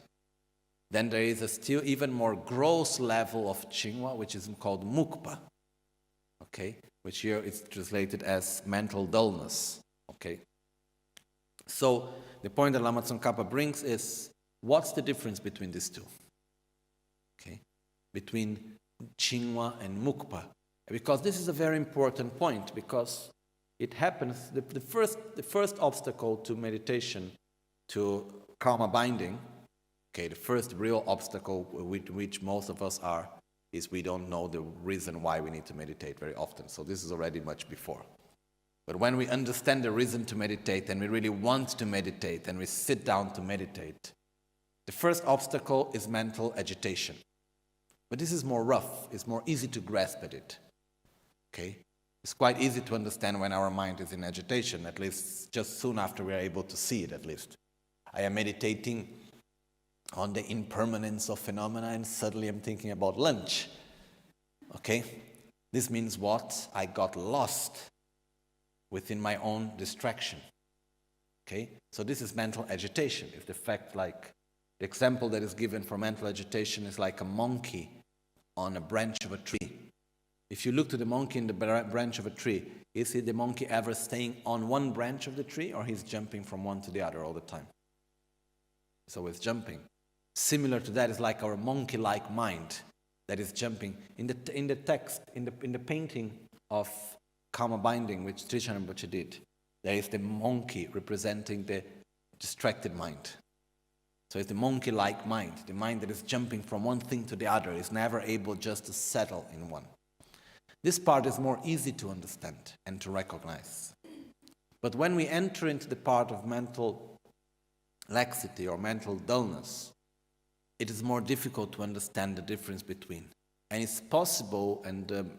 [SPEAKER 2] Then there is a still even more gross level of Chingwa, which is called Mukpa, okay, which here is translated as mental dullness, okay. So the point that Lama Tsongkhapa brings is, what's the difference between these two? Okay, between Chingwa and Mukpa. Because this is a very important point, because it happens, the first obstacle to meditation, to karma binding, okay, the first real obstacle with which most of us are, is we don't know the reason why we need to meditate very often. So this is already much before. But when we understand the reason to meditate, and we really want to meditate, and we sit down to meditate, the first obstacle is mental agitation. But this is more rough, it's more easy to grasp at it. Okay? It's quite easy to understand when our mind is in agitation, at least just soon after we are able to see it, at least. I am meditating on the impermanence of phenomena, and suddenly I'm thinking about lunch. Okay? This means what? I got lost within my own distraction. Okay? So this is mental agitation. If the fact, like, the example that is given for mental agitation is like a monkey on a branch of a tree. If you look to the monkey in the branch of a tree, is the monkey ever staying on one branch of the tree, or he's jumping from one to the other all the time? He's always jumping. Similar to that is like our monkey-like mind that is jumping. In the text, in the painting of karma binding, which Trishan Rinpoche did, there is the monkey representing the distracted mind. So it's the monkey-like mind, the mind that is jumping from one thing to the other, is never able just to settle in one. This part is more easy to understand and to recognize. But when we enter into the part of mental laxity or mental dullness, it is more difficult to understand the difference between. And it's possible, and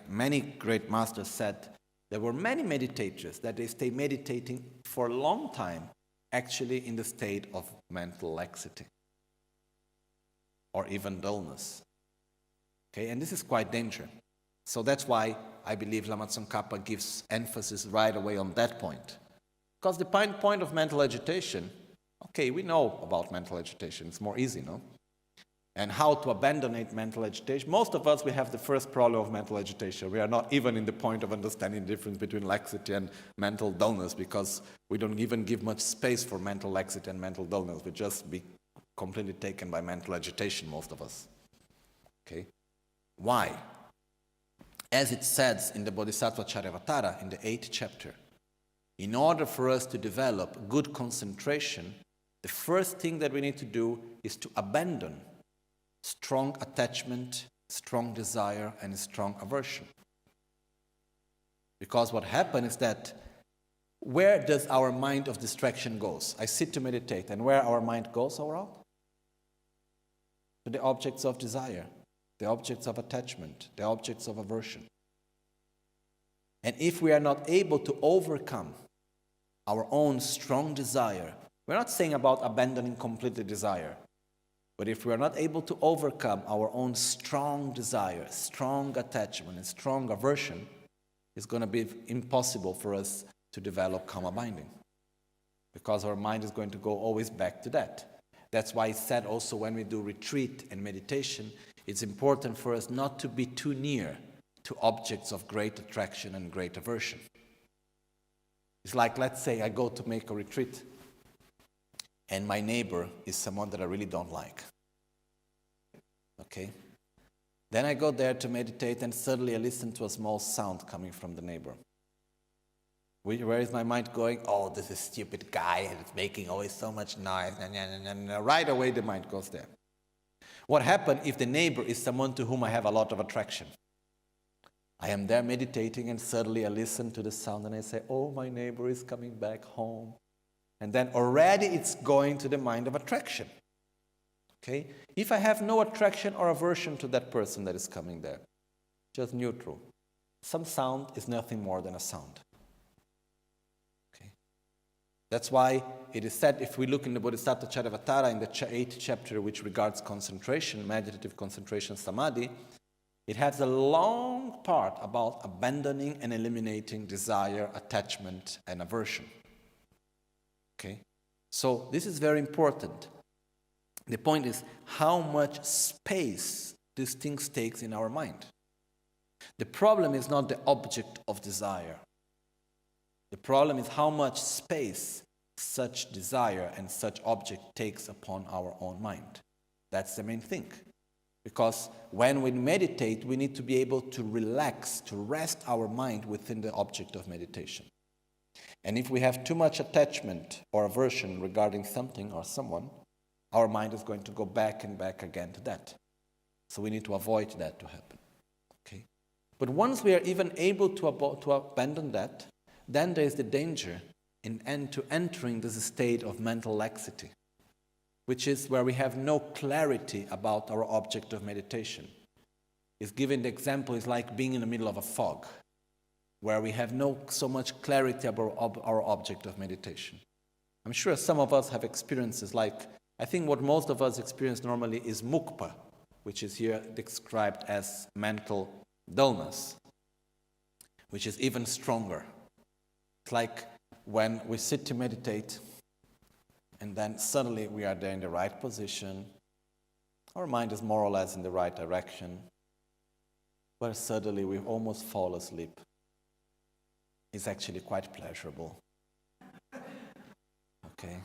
[SPEAKER 2] many great masters said, there were many meditators that they stay meditating for a long time, actually in the state of mental laxity or even dullness. Okay, and this is quite dangerous. So that's why I believe Lama Tsongkhapa gives emphasis right away on that point. Because the point of mental agitation, okay, we know about mental agitation, it's more easy, no? And how to abandon mental agitation. Most of us, we have the first problem of mental agitation. We are not even in the point of understanding the difference between laxity and mental dullness, because we don't even give much space for mental laxity and mental dullness. We just be completely taken by mental agitation, most of us. Okay? Why? As it says in the Bodhisattva Charyavatara, in the 8th chapter, in order for us to develop good concentration, the first thing that we need to do is to abandon strong attachment, strong desire, and strong aversion. Because what happens is that where does our mind of distraction goes? I sit to meditate, and where our mind goes, overall? To the objects of desire, the objects of attachment, the objects of aversion. And if we are not able to overcome our own strong desire, we're not saying about abandoning completely desire, but if we are not able to overcome our own strong desire, strong attachment, and strong aversion, it's going to be impossible for us to develop karma binding. Because our mind is going to go always back to that. That's why it's said also when we do retreat and meditation, it's important for us not to be too near to objects of great attraction and great aversion. It's like, let's say I go to make a retreat and my neighbor is someone that I really don't like. Okay? Then I go there to meditate and suddenly I listen to a small sound coming from the neighbor. Where is my mind going? Oh, this is stupid guy and it's making always so much noise. And right away the mind goes there. What happens if the neighbor is someone to whom I have a lot of attraction? I am there meditating and suddenly I listen to the sound and I say, oh, my neighbor is coming back home. And then already it's going to the mind of attraction. Okay? If I have no attraction or aversion to that person that is coming there, just neutral. Some sound is nothing more than a sound. Okay? That's why it is said, if we look in the Bodhisattva Charyavatara in the 8th chapter, which regards concentration, meditative concentration, samadhi, it has a long part about abandoning and eliminating desire, attachment, and aversion. Okay? So this is very important. The point is how much space these things takes in our mind. The problem is not the object of desire. The problem is how much space such desire and such object takes upon our own mind. That's the main thing. Because when we meditate, we need to be able to relax, to rest our mind within the object of meditation. And if we have too much attachment or aversion regarding something or someone, our mind is going to go back and back again to that. So we need to avoid that to happen. Okay? But once we are even able to abandon that, then there is the danger in entering this state of mental laxity, which is where we have no clarity about our object of meditation. It's given the example is like being in the middle of a fog, where we have no so much clarity about our object of meditation. I'm sure some of us have experiences like, I think what most of us experience normally is mukpa, which is here described as mental dullness, which is even stronger. It's like when we sit to meditate, and then suddenly we are there in the right position. Our mind is more or less in the right direction. But suddenly we almost fall asleep. It's actually quite pleasurable. Okay?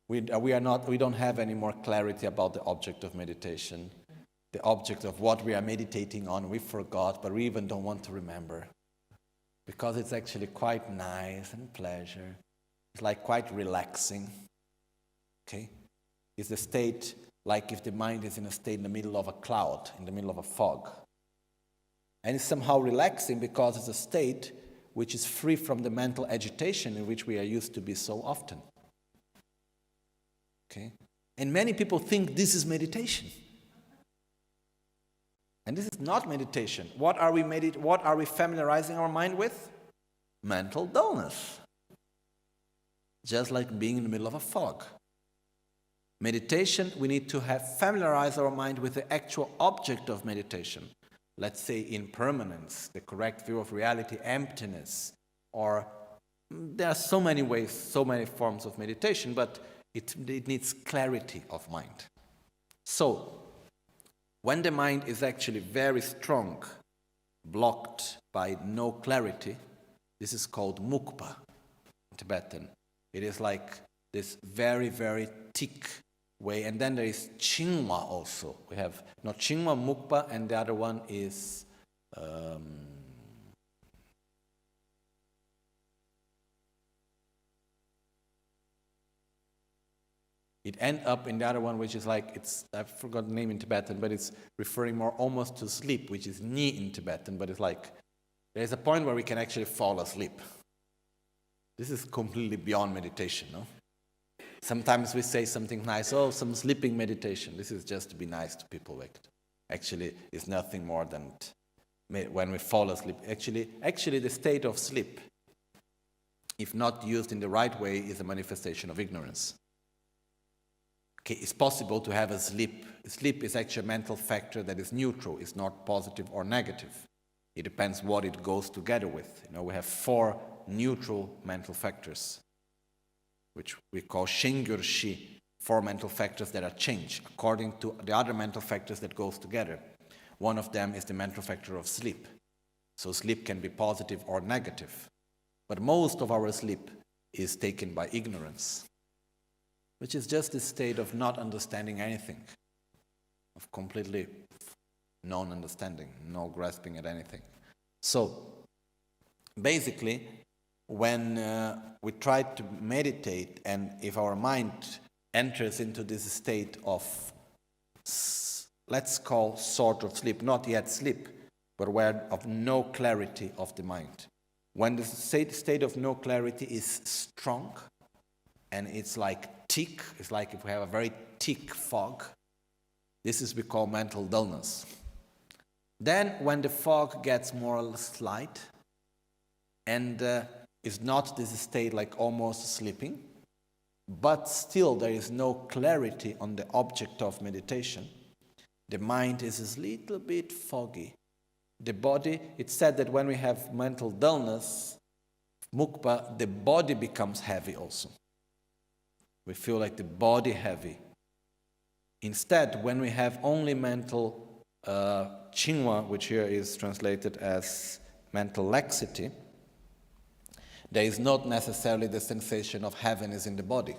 [SPEAKER 2] We don't have any more clarity about the object of meditation. The object of what we are meditating on, we forgot, but we even don't want to remember. Because it's actually quite nice and pleasure. It's like quite relaxing. Okay? It's a state like if the mind is in a state in the middle of a cloud, in the middle of a fog. And it's somehow relaxing because it's a state which is free from the mental agitation in which we are used to be so often. Okay? And many people think this is meditation. And this is not meditation. What are we familiarizing our mind with? Mental dullness. Just like being in the middle of a fog. Meditation, we need to familiarize our mind with the actual object of meditation. Let's say impermanence, the correct view of reality, emptiness, or there are so many ways, so many forms of meditation, but it needs clarity of mind. So, when the mind is actually very strong, blocked by no clarity, this is called mukpa in Tibetan. It is like this very, very thick way. And then there is chingma also. We have not chingma, mukpa, and the other one is it end up in the other one, which is like, I forgot the name in Tibetan, but it's referring more almost to sleep, which is ni in Tibetan, but it's like, there's a point where we can actually fall asleep. This is completely beyond meditation, no? Sometimes we say something nice, some sleeping meditation. This is just to be nice to people. Actually, it's nothing more than when we fall asleep. Actually, the state of sleep, if not used in the right way, is a manifestation of ignorance. Okay, it's possible to have a sleep. Sleep is actually a mental factor that is neutral. It's not positive or negative. It depends what it goes together with. We have 4 neutral mental factors, which we call Shingyur-shi, 4 mental factors that are changed according to the other mental factors that goes together. one of them is the mental factor of sleep. So sleep can be positive or negative. But most of our sleep is taken by ignorance, which is just a state of not understanding anything, of completely non-understanding, no grasping at anything. So basically, when we try to meditate, and if our mind enters into this state of, let's call sort of sleep, not yet sleep, but where of no clarity of the mind. When the state of no clarity is strong, and it's like thick, it's like if we have a very thick fog, this is we call mental dullness. Then when the fog gets more slight, and is not this state like almost sleeping, but still there is no clarity on the object of meditation, the mind is a little bit foggy. The body, it's said that when we have mental dullness, mukpa, the body becomes heavy also. We feel like the body heavy. Instead, when we have only mental chingwa, which here is translated as mental laxity, there is not necessarily the sensation of heaviness in the body.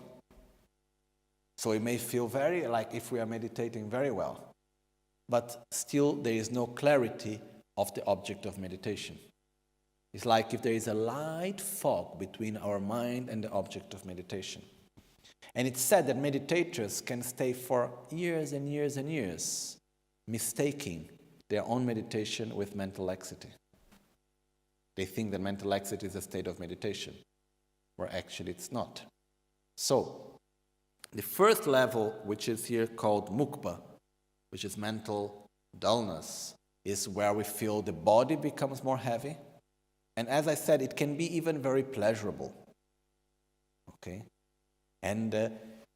[SPEAKER 2] So we may feel very like if we are meditating very well, but still there is no clarity of the object of meditation. It's like if there is a light fog between our mind and the object of meditation. And it's said that meditators can stay for years and years and years mistaking their own meditation with mental laxity. They think that mental laxity is a state of meditation, where actually it's not. So, the first level, which is here called mukpa, which is mental dullness, is where we feel the body becomes more heavy. And as I said, it can be even very pleasurable. Okay? And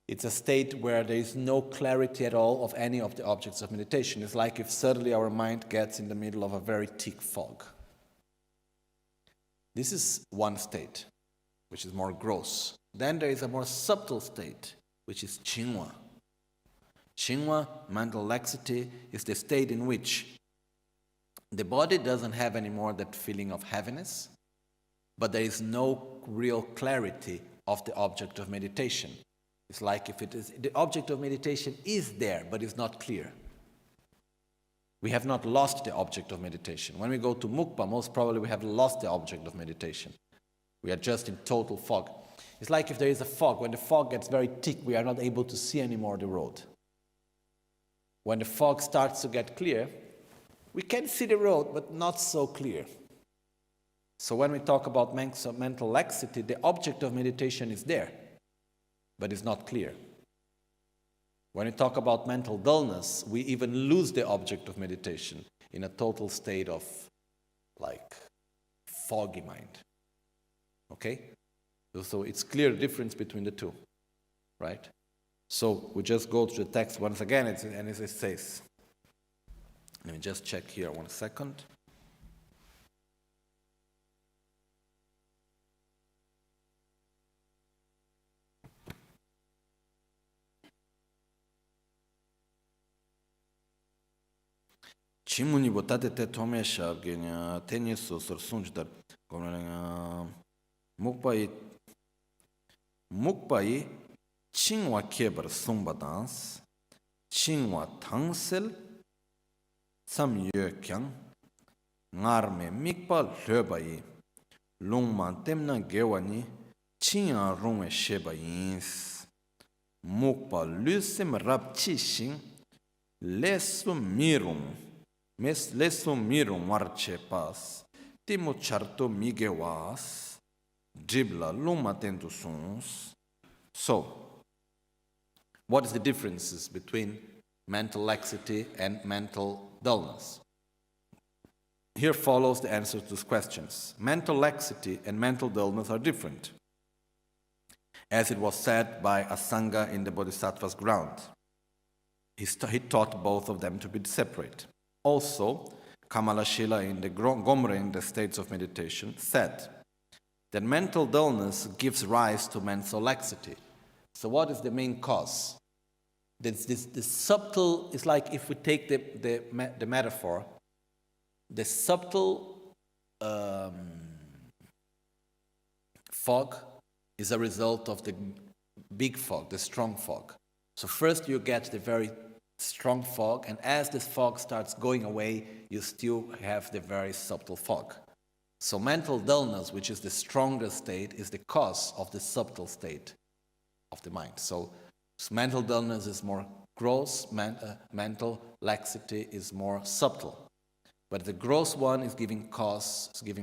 [SPEAKER 2] it's a state where there is no clarity at all of any of the objects of meditation. It's like if suddenly our mind gets in the middle of a very thick fog. This is one state, which is more gross. Then there is a more subtle state, which is chingwa. Chingwa, mental laxity, is the state in which the body doesn't have anymore that feeling of heaviness, but there is no real clarity of the object of meditation. It's like if it is, the object of meditation is there, but it's not clear. We have not lost the object of meditation. When we go to mukpa, most probably we have lost the object of meditation. We are just in total fog. It's like if there is a fog. When the fog gets very thick, we are not able to see anymore the road. When the fog starts to get clear, we can see the road, but not so clear. So when we talk about mental laxity, the object of meditation is there, but it's not clear. When we talk about mental dullness, we even lose the object of meditation in a total state of like foggy mind. Okay? So it's clear difference between the two, right? So we just go to the text once again, and it says, let me just check here 1 second. Chimuni botate te tome shabgenya tenis so sunjdar mukpai chingwa kebar sumbadans chingwa tangsel sam yekyang ngarme mikpa lebai lungma temna gewani chingwa rungwe shebayins mukpa lusem rapchi shing lesu mirum mes leso miro marche pas timo charto migewas dribla luma tento sons. So, what is the differences between mental laxity and mental dullness? Here follows the answer to these questions. Mental laxity and mental dullness are different, as it was said by a Sangha in the Bodhisattva's ground. He taught both of them to be separate. Also, Kamalashila in the Gomre in the states of meditation said that mental dullness gives rise to mental laxity. So what is the main cause? this subtle is like, if we take the metaphor, the subtle fog is a result of the big fog, the strong fog. So first you get the very strong fog, and as this fog starts going away, you still have the very subtle fog. So mental dullness, which is the strongest state, is the cause of the subtle state of the mind. So mental dullness is more gross, mental laxity is more subtle. But the gross one is giving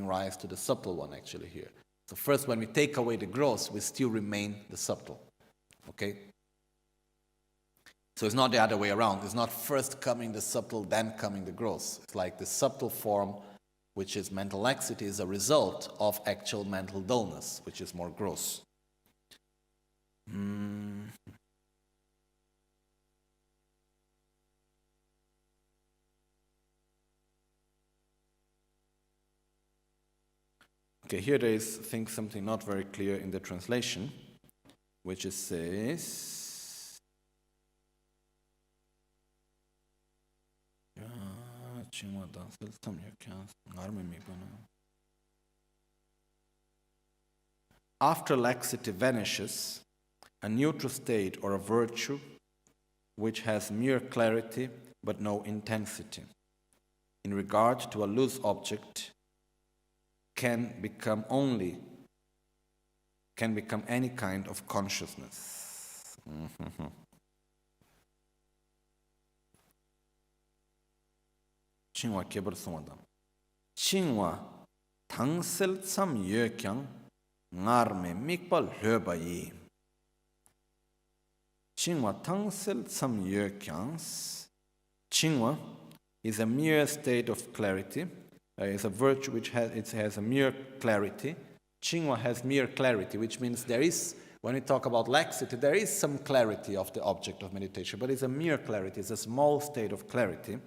[SPEAKER 2] rise to the subtle one actually here. So first, when we take away the gross, we still remain the subtle. Okay? So it's not the other way around. It's not first coming the subtle, then coming the gross. It's like the subtle form, which is mental laxity, is a result of actual mental dullness, which is more gross. Okay, here there is, I think, something not very clear in the translation, which it says, after laxity vanishes, a neutral state or a virtue which has mere clarity but no intensity in regard to a loose object can become any kind of consciousness. Chingwa kebar sumadam. Chingwa tangsel tsam yekyang ngarme mikpal höbayi. Chingwa tangsel tsam yekyang. Chingwa is a mere state of clarity. It's a virtue which has a mere clarity. Chingwa has mere clarity, which means there is, when we talk about laxity, there is some clarity of the object of meditation, but it's a mere clarity, it's a small state of clarity.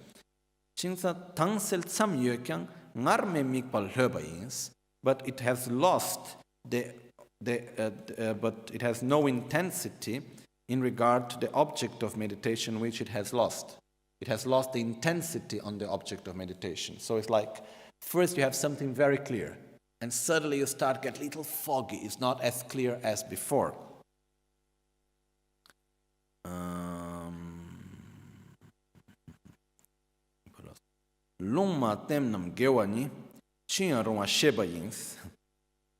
[SPEAKER 2] Chingsa tangsel tsam yekyang ngarme mikpal höbayins, but it has lost but it has no intensity in regard to the object of meditation which it has lost. It has lost the intensity on the object of meditation. So it's like, first you have something very clear, and suddenly you start get a little foggy. It's not as clear as before.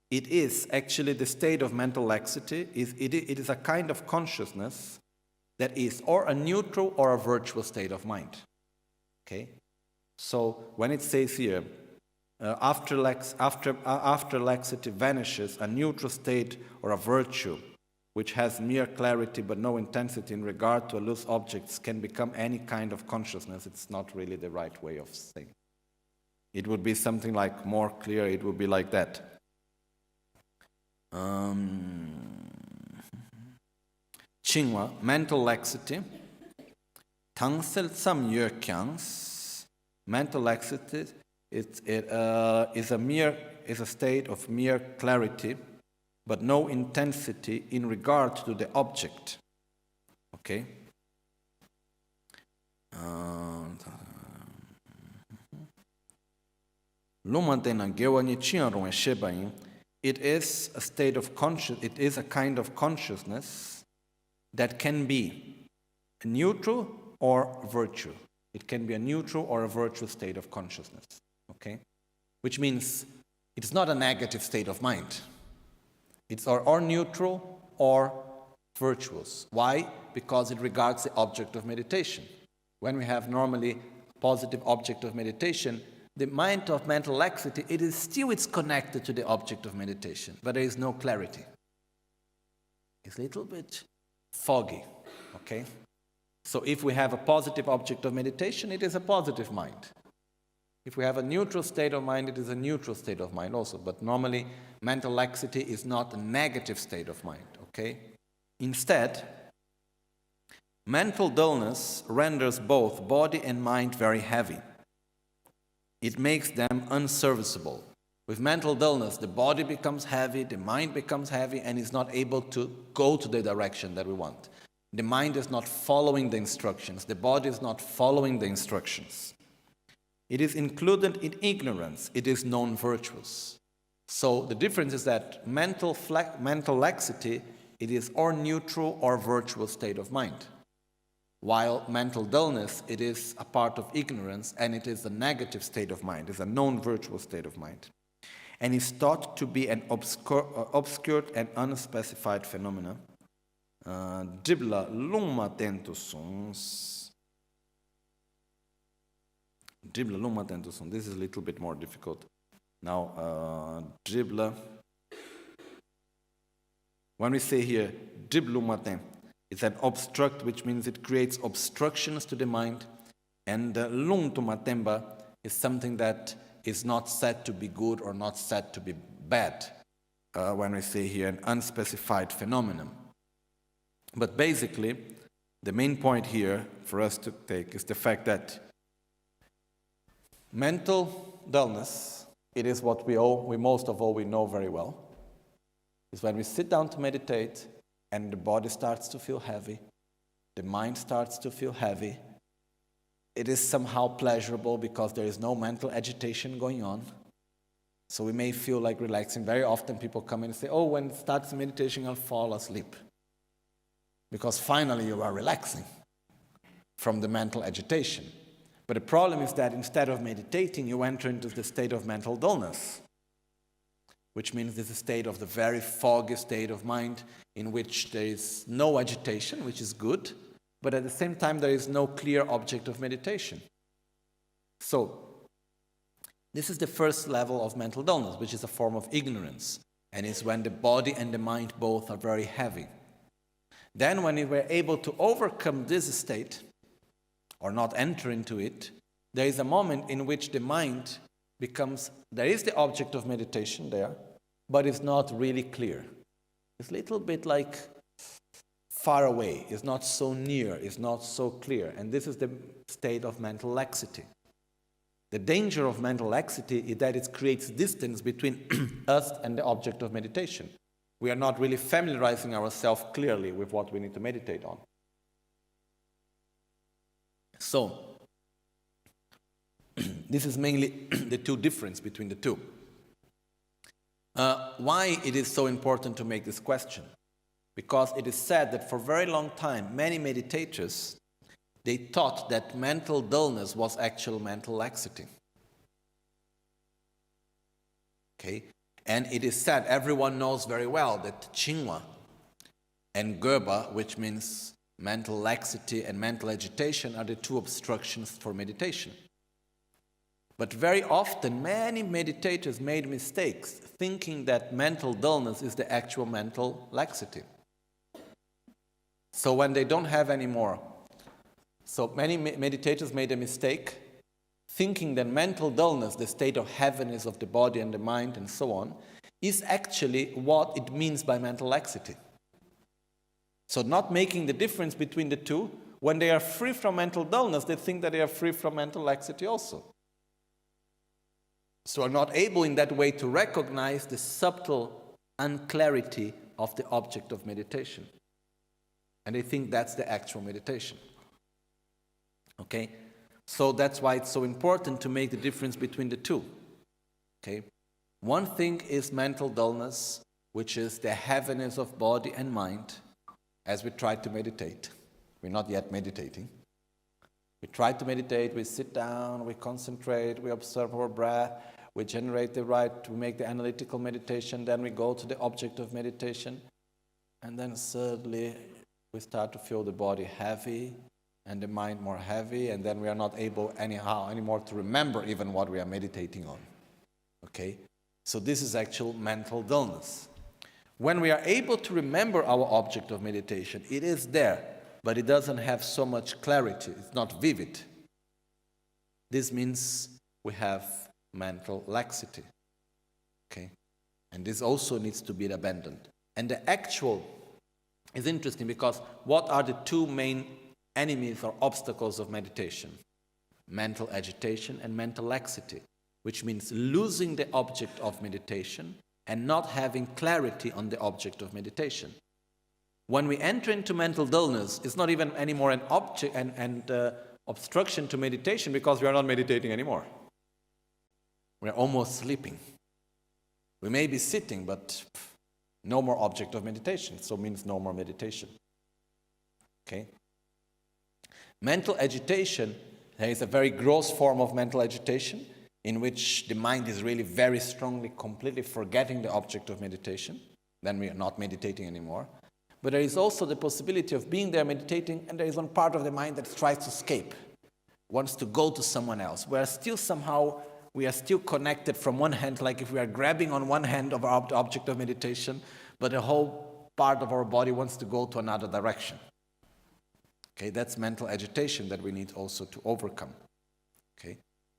[SPEAKER 2] It is actually the state of mental laxity. It is a kind of consciousness that is or a neutral or a virtual state of mind. Okay? So when it says here, after laxity vanishes, a neutral state or a virtue which has mere clarity but no intensity in regard to a loose objects can become any kind of consciousness. It's not really the right way of saying. It would be something like more clear. It would be like that. Chingwa, mental laxity. Tangsel tsam yekyang. Mental laxity is a state of mere clarity, but no intensity in regard to the object. Okay. It is a state of conscious. It is a kind of consciousness that can be a neutral or virtue. It can be a neutral or a virtual state of consciousness. Okay? Which means it's not a negative state of mind. It's or neutral or virtuous. Why? Because it regards the object of meditation. When we have normally positive object of meditation, the mind of mental laxity, it's connected to the object of meditation, but there is no clarity. It's a little bit foggy, okay? So if we have a positive object of meditation, it is a positive mind. If we have a neutral state of mind, it is a neutral state of mind also. But normally, mental laxity is not a negative state of mind, okay? Instead, mental dullness renders both body and mind very heavy. It makes them unserviceable. With mental dullness, the body becomes heavy, the mind becomes heavy, and is not able to go to the direction that we want. The mind is not following the instructions. The body is not following the instructions. It is included in ignorance. It is non-virtuous. So the difference is that mental laxity, it is or neutral or virtuous state of mind. While mental dullness, it is a part of ignorance and it is a negative state of mind. It's a non-virtual state of mind. And is thought to be an obscured and unspecified phenomena. Dribla lungma tentusons. Dribla lungma tentusons. This is a little bit more difficult. Now, dribla. When we say here, driblumaten, it's an obstruct, which means it creates obstructions to the mind. And lungtumatemba is something that is not said to be good or not said to be bad. When we say here, an unspecified phenomenon. But basically, the main point here for us to take is the fact that mental dullness, it is what we most of all we know very well, is when we sit down to meditate and the body starts to feel heavy, the mind starts to feel heavy. It is somehow pleasurable because there is no mental agitation going on. So we may feel like relaxing. Very often people come in and say, oh, when it starts meditation, I'll fall asleep. Because finally you are relaxing from the mental agitation. But the problem is that instead of meditating, you enter into the state of mental dullness, which means it's a state of the very foggy state of mind in which there is no agitation, which is good, but at the same time there is no clear object of meditation. So, this is the first level of mental dullness, which is a form of ignorance, and is when the body and the mind both are very heavy. Then when we were able to overcome this state, or not enter into it, there is a moment in which the mind becomes, there is the object of meditation there, but it's not really clear. It's a little bit like far away, it's not so near, it's not so clear, and this is the state of mental laxity. The danger of mental laxity is that it creates distance between us and the object of meditation. We are not really familiarizing ourselves clearly with what we need to meditate on. So, this is mainly the two differences between the two. Why it is so important to make this question? Because it is said that for a very long time, many meditators, they thought that mental dullness was actual mental laxity. Okay? And it is said, everyone knows very well that Chingwa and Gerba, which means mental laxity and mental agitation, are the two obstructions for meditation. But very often, many meditators made mistakes thinking that mental dullness is the actual mental laxity. So when they don't have any more, so many meditators made a mistake thinking that mental dullness, the state of heaviness of the body and the mind and so on, is actually what it means by mental laxity. So not making the difference between the two, when they are free from mental dullness, they think that they are free from mental laxity also. So are not able in that way to recognize the subtle unclarity of the object of meditation. And they think that's the actual meditation. Okay? So that's why it's so important to make the difference between the two. Okay? One thing is mental dullness, which is the heaviness of body and mind as we try to meditate. We're not yet meditating. We try to meditate, we sit down, we concentrate, we observe our breath, we generate the right, we make the analytical meditation, then we go to the object of meditation, and then suddenly we start to feel the body heavy and the mind more heavy, and then we are not able anymore to remember even what we are meditating on. Okay? So this is actual mental dullness. When we are able to remember our object of meditation, it is there, but it doesn't have so much clarity. It's not vivid. This means we have mental laxity. Okay? And this also needs to be abandoned. And the actual is interesting because what are the two main enemies or obstacles of meditation? Mental agitation and mental laxity, which means losing the object of meditation and not having clarity on the object of meditation. When we enter into mental dullness, it's not even anymore an object and obstruction to meditation, because we are not meditating anymore. We are almost sleeping. We may be sitting, but no more object of meditation, so means no more meditation. Okay? Mental agitation, there is a very gross form of mental agitation in which the mind is really very strongly, completely forgetting the object of meditation. Then we are not meditating anymore. But there is also the possibility of being there meditating, and there is one part of the mind that tries to escape, wants to go to someone else. We are still connected from one hand, like if we are grabbing on one hand of our object of meditation, but the whole part of our body wants to go to another direction. Okay, that's mental agitation that we need also to overcome. Okay,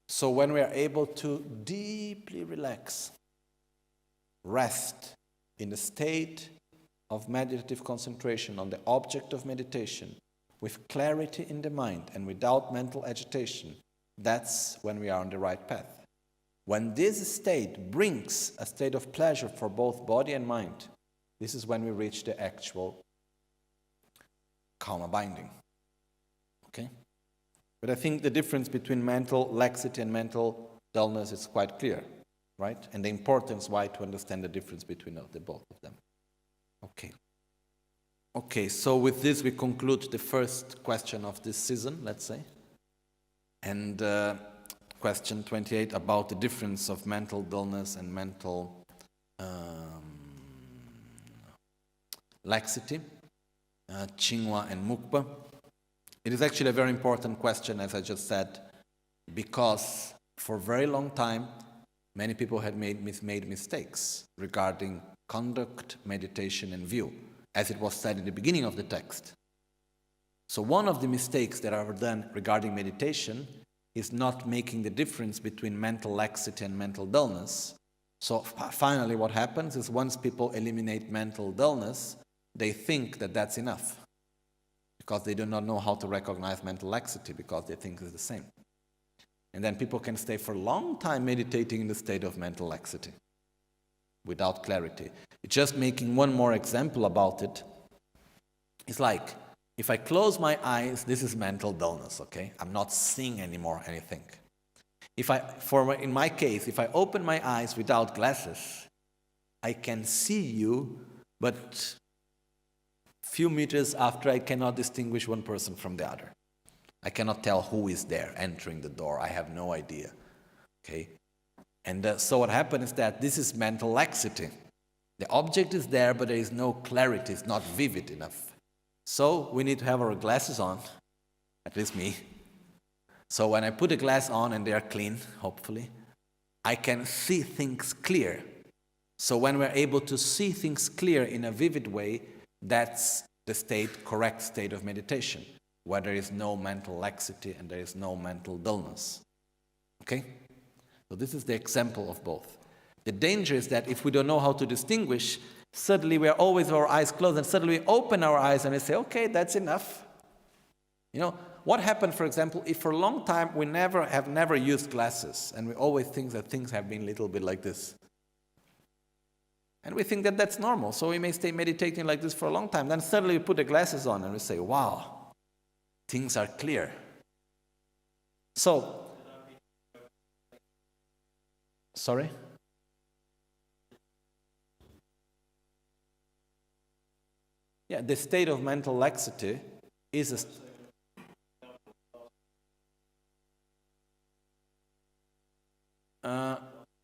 [SPEAKER 2] so when we are able to deeply relax, rest in the state of meditative concentration on the object of meditation, with clarity in the mind and without mental agitation, that's when we are on the right path. When this state brings a state of pleasure for both body and mind, this is when we reach the actual karma binding. Okay? But I think the difference between mental laxity and mental dullness is quite clear, right? And the importance why to understand the difference between the both of them. Okay. Okay, so with this we conclude the first question of this season, let's say. And question 28 about the difference of mental dullness and mental laxity, Chingwa and Mukpa. It is actually a very important question, as I just said, because for a very long time, many people had made mistakes regarding conduct, meditation, and view, as it was said in the beginning of the text. So one of the mistakes that are done regarding meditation is not making the difference between mental laxity and mental dullness. So finally what happens is once people eliminate mental dullness, they think that that's enough, because they do not know how to recognize mental laxity, because they think it's the same. And then people can stay for a long time meditating in the state of mental laxity without clarity. Just making one more example about it, it's like, if I close my eyes, this is mental dullness, okay? I'm not seeing anymore anything. In my case, if I open my eyes without glasses, I can see you, but few meters after I cannot distinguish one person from the other. I cannot tell who is there entering the door. I have no idea, okay? And so what happens is that this is mental laxity. The object is there, but there is no clarity. It's not vivid enough. So we need to have our glasses on, at least me. So when I put a glass on and they are clean, hopefully, I can see things clear. So when we're able to see things clear in a vivid way, that's the correct state of meditation, where there is no mental laxity and there is no mental dullness. Okay? So this is the example of both. The danger is that if we don't know how to distinguish, suddenly we are always with our eyes closed, and suddenly we open our eyes and we say, okay, that's enough. You know, what happened, for example, if for a long time we have never used glasses, and we always think that things have been a little bit like this. And we think that that's normal, so we may stay meditating like this for a long time. Then suddenly we put the glasses on and we say, wow, things are clear. So, sorry? Yeah, the state of mental laxity is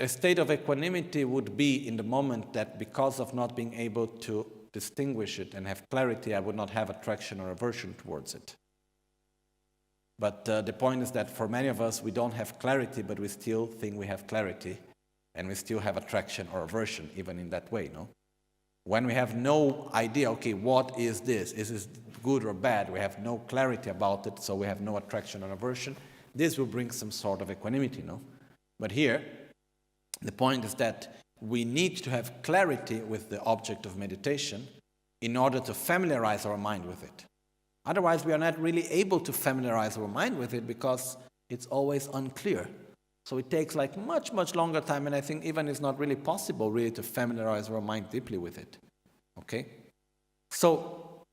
[SPEAKER 2] a state of equanimity would be in the moment that, because of not being able to distinguish it and have clarity, I would not have attraction or aversion towards it. But the point is that for many of us, we don't have clarity, but we still think we have clarity, and we still have attraction or aversion, even in that way, no? When we have no idea, okay, what is this? Is this good or bad? We have no clarity about it, so we have no attraction or aversion. This will bring some sort of equanimity, no? But here, the point is that we need to have clarity with the object of meditation in order to familiarize our mind with it. Otherwise, we are not really able to familiarize our mind with it because it's always unclear. So it takes like much, much longer time, and I think even it's not really possible really to familiarize our mind deeply with it. Okay? So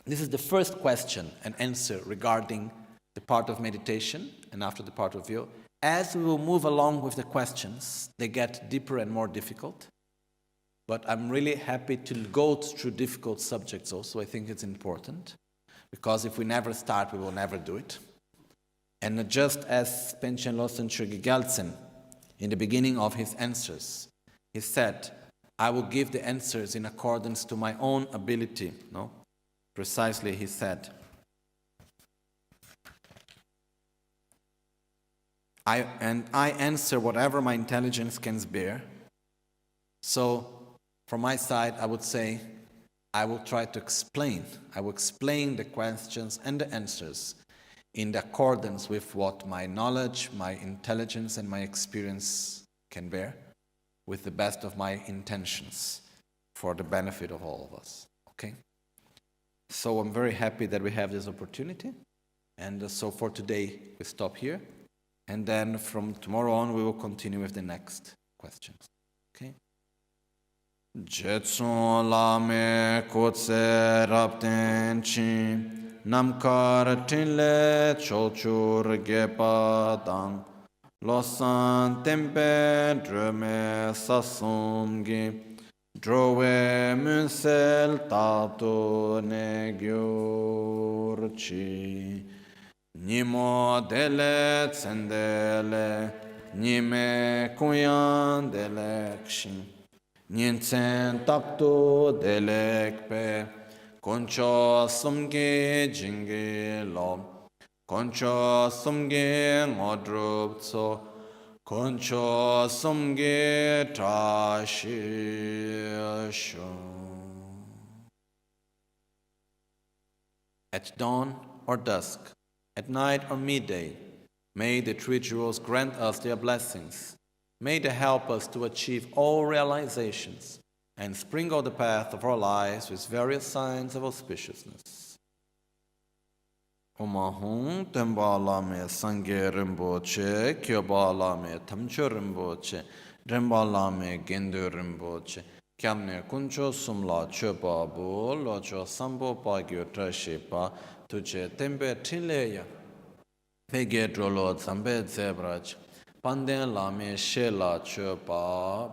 [SPEAKER 2] This is the first question and answer regarding the part of meditation and after the part of view. As we will move along with the questions, they get deeper and more difficult. But I'm really happy to go through difficult subjects also. I think it's important. Because if we never start, we will never do it. And just as Panchen Losang Gyaltsen, in the beginning of his answers, he said, I will give the answers in accordance to my own ability. No? Precisely, he said, I answer whatever my intelligence can bear. So, from my side, I would say, I will try to explain. I will explain the questions and the answers in accordance with what my knowledge, my intelligence, and my experience can bear, with the best of my intentions for the benefit of all of us. Okay? So I'm very happy that we have this opportunity. And so for today, we stop here. And then from tomorrow on, we will continue with the next questions. Okay? Gyaltsen Lama kotse rapten chi namkar tinle chochur gepa dang Losang tempe drome sasumgi drove munsel tato ne gyurchi Nimo dele tsendele nime kuyan dele kshin Nientsen takto delekpe Koncho sumge jinge lom Koncho sumge ngodrup tso Koncho sumge trashi shon. At dawn or dusk, at night or midday, may the three jewels grant us their blessings. May they help us to achieve all realizations and sprinkle the path of our lives with various signs of auspiciousness. Omahung temba lame sangye rinpoche, kyoba lame tamcho rinpoche, remba lame gendu rinpoche, kyamne kuncho sumla choba bu, locho sambo pagyo trashipa, tuche tembe tinleya, pege drolo zambe zebrach, Panden lame shela choba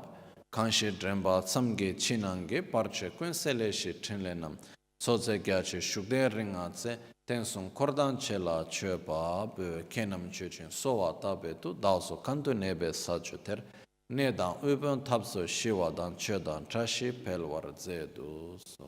[SPEAKER 2] kanshi dremba tsamge chinange parche kunsele shi trinlenam soze gyache shugde ringatse tensung kordan chela choba be kenam chuchin sowa tabe tu daoso kanto nebe sachuter nedan ubon tapso shiwadan chodan trashi pelwar zedu so